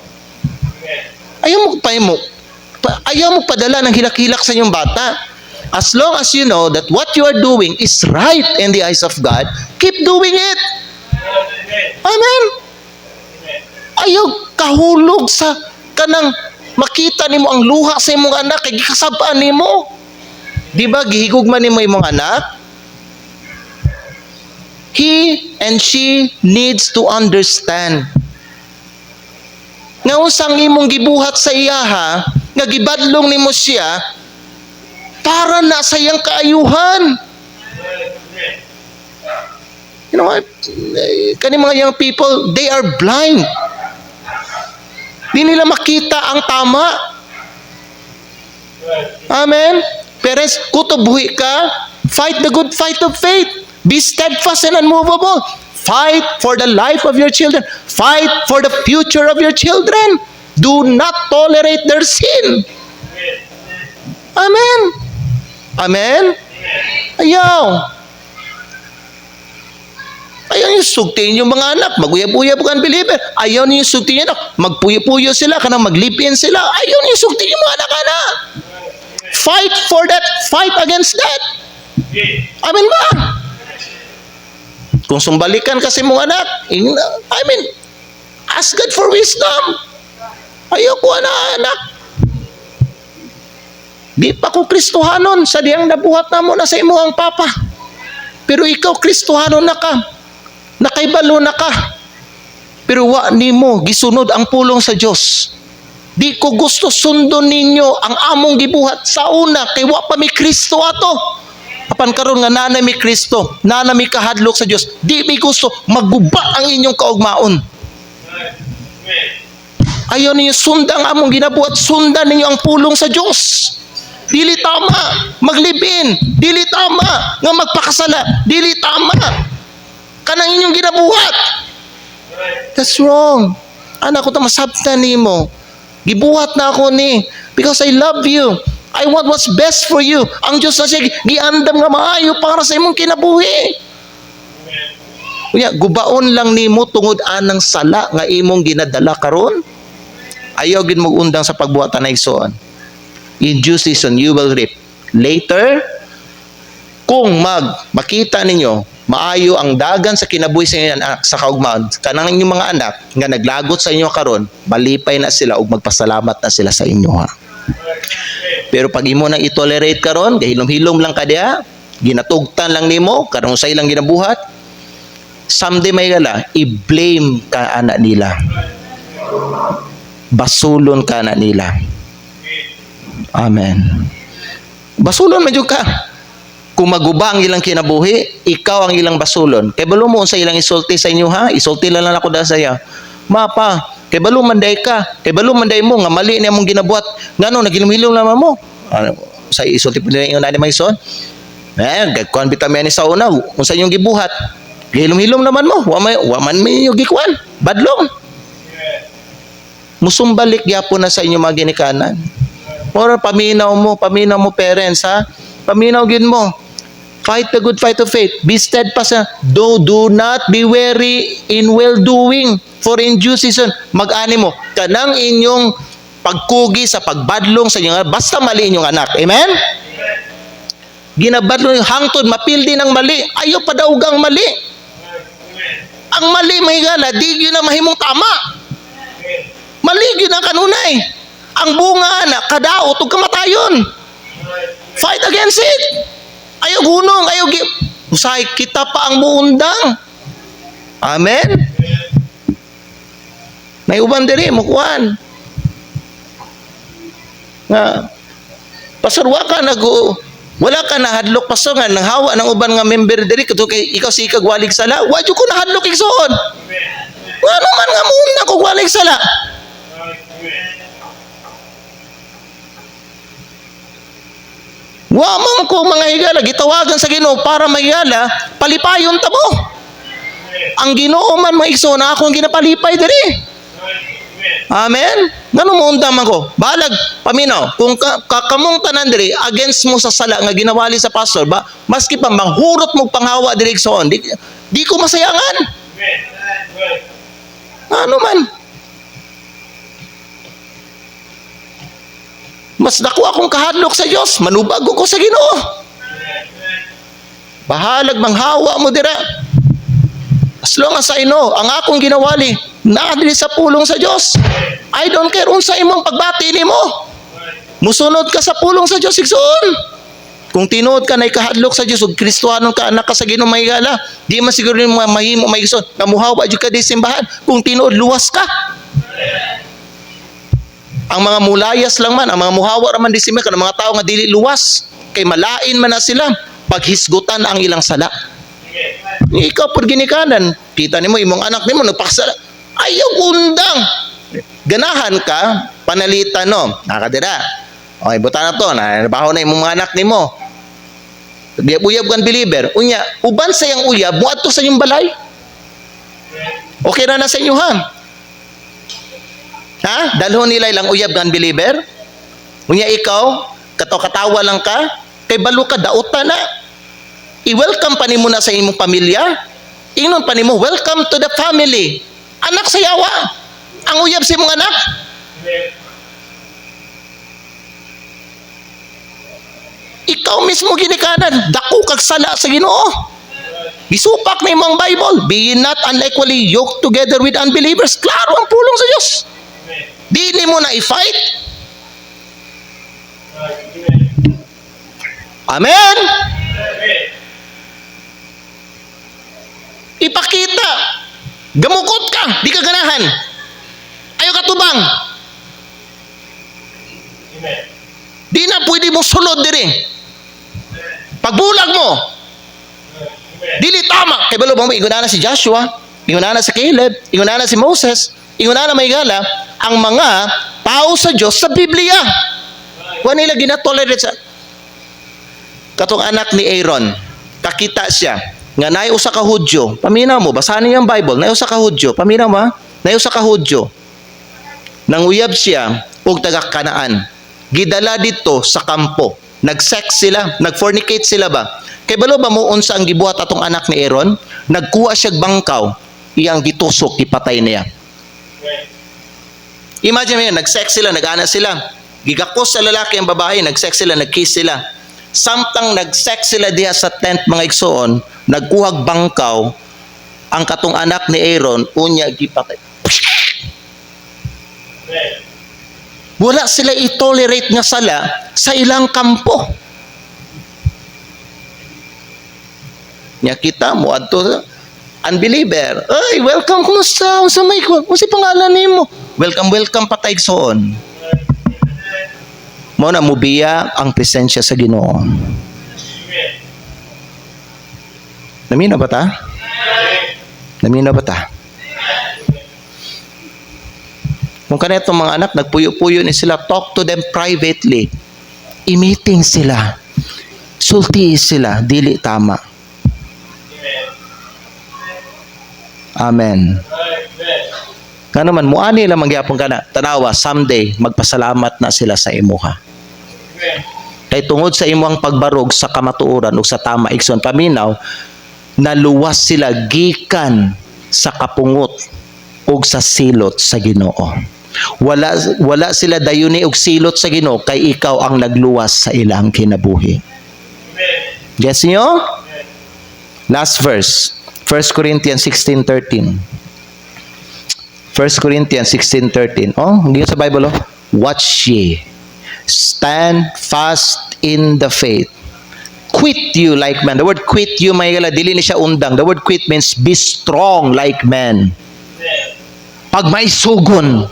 Ayaw mo padala ng hilak-hilak sa iyong bata. As long as you know that what you are doing is right in the eyes of God, keep doing it. Amen. Ayaw kahulog sa kanang makita nimo ang luha sa imong anak kay gikasab-an nimo. Di ba gihigugman nimo imong anak? He and she needs to understand. Nga usang imong gibuhat sa iyaha, nga gibadlong nimo siya para na sa iyang kaayuhan. You know what? Kani mga young people, they are blind. Di nila makita ang tama. Amen? Parents, kutubuhi ka, fight the good fight of faith. Be steadfast and unmovable. Fight for the life of your children. Fight for the future of your children. Do not tolerate their sin. Amen? Amen? Ayaw. Ayaw niyo sugtiin yung mga anak. Maguyab-uyab ka believer. Ayaw niyo sugtiin yung anak. Magpuyo-puyo sila. Kanang maglipin sila. Ayaw niyo sugtiin yung mga anak-anak. Fight for that. Fight against that. Amen ba? Kung sumbalikan kasi mong anak, ask God for wisdom. Ayaw ko anak. Di pa ko Kristohanon. Sa diyang nabuhat na mo na sa imo ang papa. Pero ikaw Kristohanon na ka. Nakaibalo na ka. Pero wa nimo gisunod ang pulong sa Dios. Di ko gusto sundon ninyo ang among gibuhat sa una kay wa pa mi Kristo ato. Apan karon nga nanay mi Kristo, nanay mi kahadlok sa Dios, di mi gusto magguba ang inyong kaugmaon. Ayaw ninyo sundan ang among ginabuhat, sundan ninyo ang pulong sa Dios. Dili tama maglibin, dili tama nga magpakasala, dili tama kanang inyong ginabuhat. That's wrong. Anak ko ta masabtan nimo. Gibuhat na ako ni because I love you. I want what's best for you. Ang Diyos na siya giandam nga maayo para sa imong kinabuhi. Kuya, gubaon lang nimo tungod anang sala nga imong ginadala karon. Ayaw gid mo undang sa pagbuhatan na igsoon. In due season you will reap. Later, kung makita ninyo maayo ang dagan sa kinabuhi sa inyong anak sa kaugmaon. Kanang inyong mga anak nga naglagot sa inyo karon, malipay na sila ug magpasalamat na sila sa inyo ha. Pero pag imo nang i-tolerate karon, gahilom-hilom lang ka diha, ginatugtan lang nimo, karong usay lang ginabuhat, someday may gala, i-blame ka anak nila. Basulon ka anak nila. Amen. Basulon man jud ka. Kung maguba ang ilang kinabuhi, ikaw ang ilang basulon. Kay balo mo sa ilang isulti sa inyo ha, isulti lang ako da saya. Mapa, kay balo manday ka, kay balo manday mo nga mali ni among ginabuhat. Ngano nagilom-hilom naman mo? Ano, sa isulti po nila yung nani magison? Gagkuhan bitamin ni sa una, kung sa inyong gibuhat. Gilom-hilom naman mo, wa man may yung gikuan. Badlong. Musumbalik gyapon na sa inyong mga ginikanan. Or paminaw mo parents ha. Paminaw gid mo. Fight the good fight of faith. Be steadfast. Do not be weary in well-doing. For in due season, mag-ani mo. Kanang inyong pagkugi sa pagbadlong sa inyong anak. Basta mali inyong anak. Amen? Ginabadlong yung hangtod, mapildi ng mali. Ayaw padaugang mali. Ang mali, mahigala, di yun na mahimong tama. Mali yun ang kanunay. Ang bunga na kadaot ug kamatayon. Fight against it. Ayaw gunong, ayaw usay kita pa ang muundang. Amen. May uban diri mo kuan. Nga pasarwa ka wala ka nahadlok pastor nga nanghawa ng uban nga member diri kadto kay ikaw si kagwalig sala. Wa jud ko nahadlok igsoon. Ano man nga muundang ko walig sala. Wa man ko mga higala gitawagan sa Ginoo para mahigala palipayon ta mo. Ang Ginoo man maigso na akong ginapalipay diri. Amen. Ngano mo undang man ko? Balag paminaw kung kakamong tanan diri against mo sa sala nga ginawali sa pastor ba maski pa manghurot mo panghawa diri igsoon di ko masayangan. Ano man? Mas dako akong kahadlok sa Dios, manubag ko sa Ginoo. Bahalag manghawa mo dira. As long as I know, ang akong ginawali, naa diri sa pulong sa Dios. I don't care unsa imong pagbati nimo. Musunod ka sa pulong sa Dios igsoon. Kung tinuod ka na ikahadlok sa Dios ug Kristohanon ka anak ka sa Ginoo mahigala, di man siguro nimo mahimo maigsoon. Kamuhawa jud ka di simbahan kung tinuod luwas ka. Ang mga mulayas lang man, ang mga muhawa raman di simbahan, ang mga tao nga dili luwas, kay malain man na sila, paghisgutan ang ilang sala. Ikaw pud ginikanan, kita nimo imong anak nimo nagpaksala. Ayaw undang. Ganahan ka, panalitan no. Nakadira. Okay, buta na to, nabaho na imong mga anak nimo. Uyab kan believer. Unya, uban sa yang uyab, muadto sa inyong balay. Okay na sa inyo ha. Ha? Dalhon nila ilang uyab kan believer. Unya ikaw, katawa lang ka, kay balo ka daota na. I-welcome pa nimo na sa imong pamilya. Ingnon pa nimo, welcome to the family. Anak sa yawa. Ang uyab sa imong anak. Ikaw mismo ginikanan, dako kag sala sa Ginoo. Gisupak na imong Bible, be not unequally yoked together with unbelievers. Klaro ang pulong sa Dios. Di nimo na i-fight. Amen. Ipakita. Gamukot ka, di ka ganahan. Ayaw ka tubang. Di na pwede mo sulod diri. Pagbulag mo, dili tama. Kay balo mo, ingon na si Joshua, ingon na si Caleb, ingon na si Moses, ingon na mahigala, ang mga tao sa Diyos sa Biblia. Wa nila ginatolerate sa katong anak ni Aaron. Kakita siya nga naay usa ka Hudyo. Paminaw mo, basahan niyo ang Bible. Naay usa ka Hudyo. Paminaw mo, naay usa ka Hudyo. Nanguyab siya og taga Kanaan. Gidala dito sa kampo. Nag-sex sila, nag-fornicate sila ba? Kay balo ba mo unsa ang gibuhat atong anak ni Aaron? Nagkuha siya bangkaw, iyang gitusok, ipatay niya. Imagine mo yan, nag-sex sila, nag-ana sila. Gigakos sa lalaki ang babae, nag-sex sila, nag-kiss sila. Samtang nag-sex sila diha sa tent mga igsoon, nagkuhag bangkaw ang katong anak ni Aaron, unya gipatay. Wala sila i-tolerate nga sala sa ilang kampo. Nya kita mo adto unbeliever. Ay, welcome, kumusta? Unsa may ko? Unsa pangalan nimo? Welcome patay igsoon. Mo na mubiya ang presensya sa Ginoo. Namina ba ta? Namina ba ta? Kung kanito mga anak, nagpuyo-puyo ni sila, talk to them privately. I-meeting sila. Sulti sila, dili tama. Amen. Nga naman, muani lang magyapon ka na, tanawa, someday, magpasalamat na sila sa imuha. Kay tungod sa imuhang pagbarog sa kamatuoran o sa tama igsoon paminaw, naluwas sila gikan sa kapungot o sa silot sa Ginoo. Wala sila dayuni og silot sa Ginoo kay ikaw ang nagluwas sa ilang kinabuhi. Yes niyo? Last verse. 1 Corinthians 16:13. 1 Corinthians 16:13. Oh, hindi sa Bible, oh. Watch ye. Stand fast in the faith. Quit you like men. The word quit you, may dili ni siya undang. The word quit means be strong like men. Pag may sugon,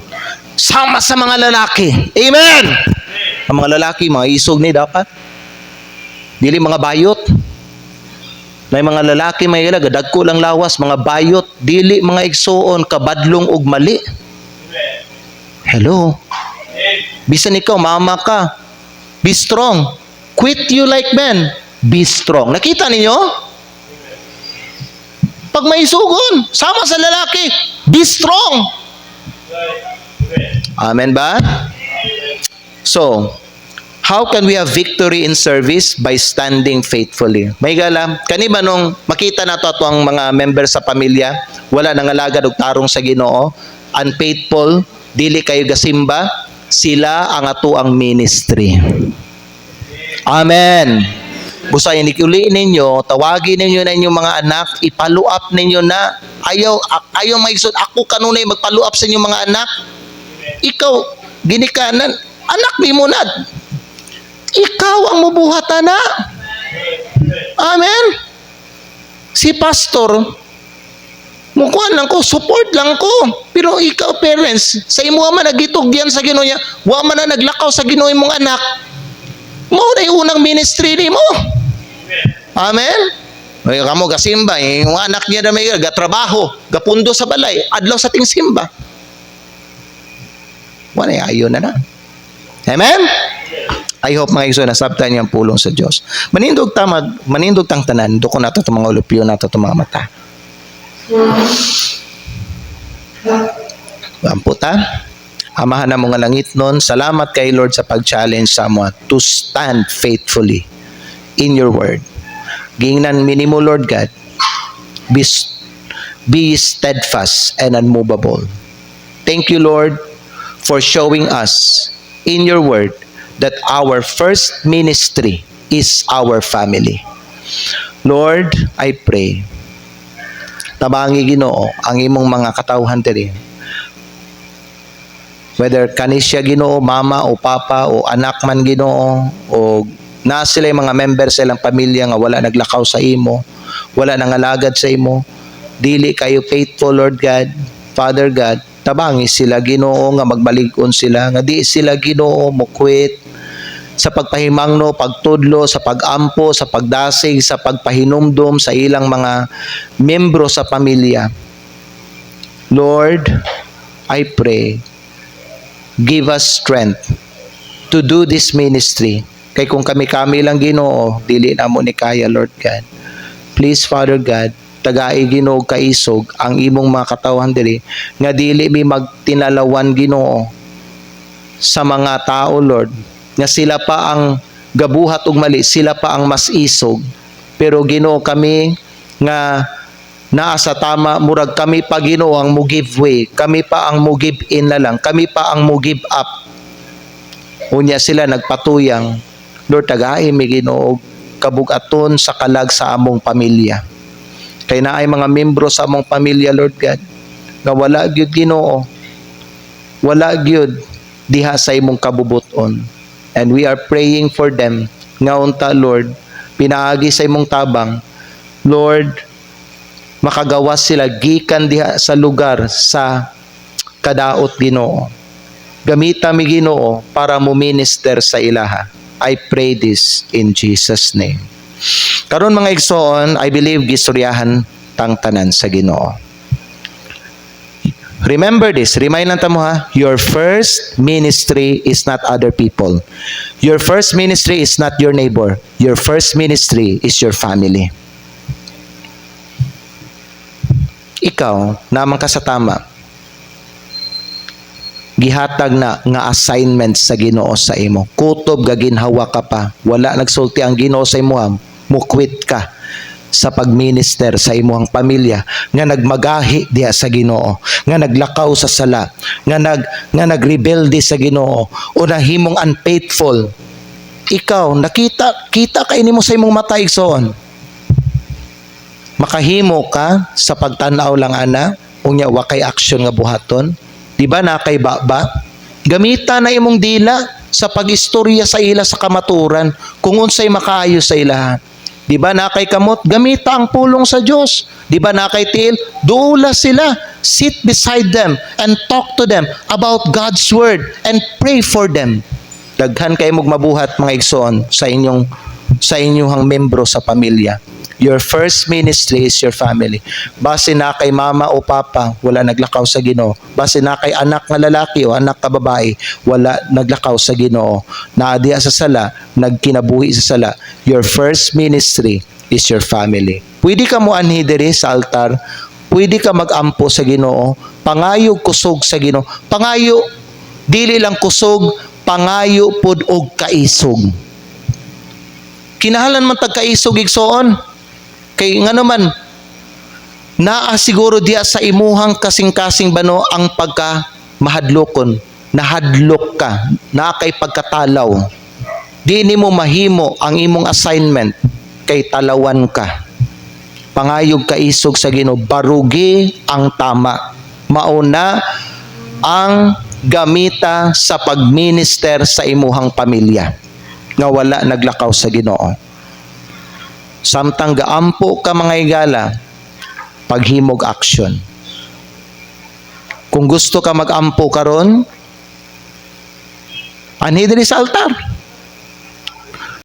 sama sa mga lalaki. Amen! Ang mga lalaki, mga isog ni dapat. Dili mga bayot. May mga lalaki, may dagko lang lawas, mga bayot, dili mga igsoon, kabadlong ug mali. Hello? Bisan ikaw, mama ka, be strong. Quit you like men. Be strong. Nakita ninyo? Pag may sugon, sama sa lalaki, be strong. Amen ba? So, how can we have victory in service? By standing faithfully. May gala, kani ba nung makita na to ang mga member sa pamilya, wala nang alagad og tarong sa Ginoo, unfaithful, dili kayo gasimba, sila ang ato ang ministry. Amen. Busayan ikuli ninyo, tawagin ninyo na inyong mga anak, ipalo up ninyo na ayaw maigsod ako kanunay magpalo up sa inyong mga anak. Ikaw ginikanan, anak ni mo na. Ikaw ang mubuhatan na. Amen. Si pastor, mukuan lang ko, support lang ko. Pero ikaw, parents, sa imo man nagitugyan sa Ginoo niya, wa man na naglakaw sa Ginoo imong anak. Mo na yung unang ministry ni mo. Amen. Ay kamo gasimba, yung anak niya na may gatrabaho, gapundo sa balay, adlaw sa ting simba. Wala ayo na. Amen. I hope mga igsoon nasabtan niyo ang pulong sa Dios. Manindog tang tanan, duko nato tong mga ulupyo nato tong mga mata. Amputa. Amahan na mga langit nun, salamat kay Lord sa pag-challenge sa mo to stand faithfully in your word. Gingnan minimo, Lord God, be steadfast and unmovable. Thank you, Lord, for showing us in your word that our first ministry is our family. Lord, I pray, tabangi Ginoo ang imong mga katawhan diri. Whether kanisya Ginoo, mama o papa o anak man Ginoo, o na sila mga member sa ilang pamilya nga wala naglakaw sa imo, wala nangalagad sa imo, dili kayo faithful, Lord God, Father God, tabangi sila Ginoo nga magbalik-on sila, nga di sila Ginoo mo quit sa pagpahimangno, pagtudlo, sa pagampo, sa pagdasig, sa pagpahinumdom sa ilang mga membro sa pamilya. Lord, I pray, give us strength to do this ministry. Kay kung kami lang Ginoo, dili na mo ni kaya, Lord God. Please, Father God, tagai Ginoo kaisog ang imong mga katawhan diri nga dili mi magtinalawan Ginoo sa mga tao, Lord, nga sila pa ang gabuhat og mali, sila pa ang mas isog. Pero Ginoo, kami nga naa sa tama, murag kami pa Ginoo ang mo give way, kami pa ang mo give in na lang, kami pa ang mo give up. Unya sila nagpatuyang. Lord, tagaay mi Ginoo kabugaton sa kalag sa among pamilya. Kay naay mga membro sa among pamilya, Lord God, nga wala gyud Ginoo, wala gyud diha sa imong kabubuton. And we are praying for them nga unta, Lord, pinaagi sa imong tabang, Lord, makagawas sila gikan diha sa lugar sa kadaot Ginoo. Gamita mi Ginoo para mo minister sa ilaha. I pray this in Jesus name. Karon mga igsoon, I believe gistoryahan tang tanan sa Ginoo. Remember this, remind lang ta mo ha, your first ministry is not other people. Your first ministry is not your neighbor. Your first ministry is your family. Ikaw, naman ka sa tama, gihatag na nga assignment sa Ginoo sa imo. Kutob ga ginhawa ka pa. Wala nagsulti ang Ginoo sa imo, mukwit ka sa pagminister sa imong pamilya nga nagmagahi diha sa Ginoo, nga naglakaw sa sala, nga nagrebelde sa Ginoo o nahimong unfaithful. Ikaw kita kay nimo sa imong mata igsoon. Makahimo ka sa pagtanaw lang ana, unya wa kay action nga buhaton. Di ba na kay baba? Gamita na imong dila sa pagistorya sa ila sa kamaturan kung unsay makaayo sa ilaha. Di ba na kay kamot? Gamita ang pulong sa Dios. Di ba na kay tiil? Duula sila. Sit beside them and talk to them about God's word and pray for them. Daghan kay mog mabuhat mga igsoon sa inyong membro sa pamilya. Your first ministry is your family. Base na kay mama o papa, wala naglakaw sa Ginoo. Base na kay anak nga lalaki o anak ka babae, wala naglakaw sa Ginoo. Naadiya sa sala, nagkinabuhi sa sala. Your first ministry is your family. Pwede ka mo anhi diri sa altar, pwede ka magampo sa Ginoo, pangayo kusog sa Ginoo. Pangayo dili lang kusog, pangayo pud og kaisog. Kinahanglan man tagkaisog igsoon. Kay nga naman, naa siguro diya sa imuhang kasing-kasing bano ang pagka mahadlokon. Nahadlok ka, naa kay pagkatalaw. Di nimo mahimo ang imong assignment kay talawan ka. Pangayog ka isog sa Ginoo, barugi ang tama. Mauna ang gamita sa pagminister sa imuhang pamilya nga wala naglakaw sa Ginoo. Samtang gaampo ka mga higala, paghimog action. Kung gusto ka magampo karon, anhi diri sa altar.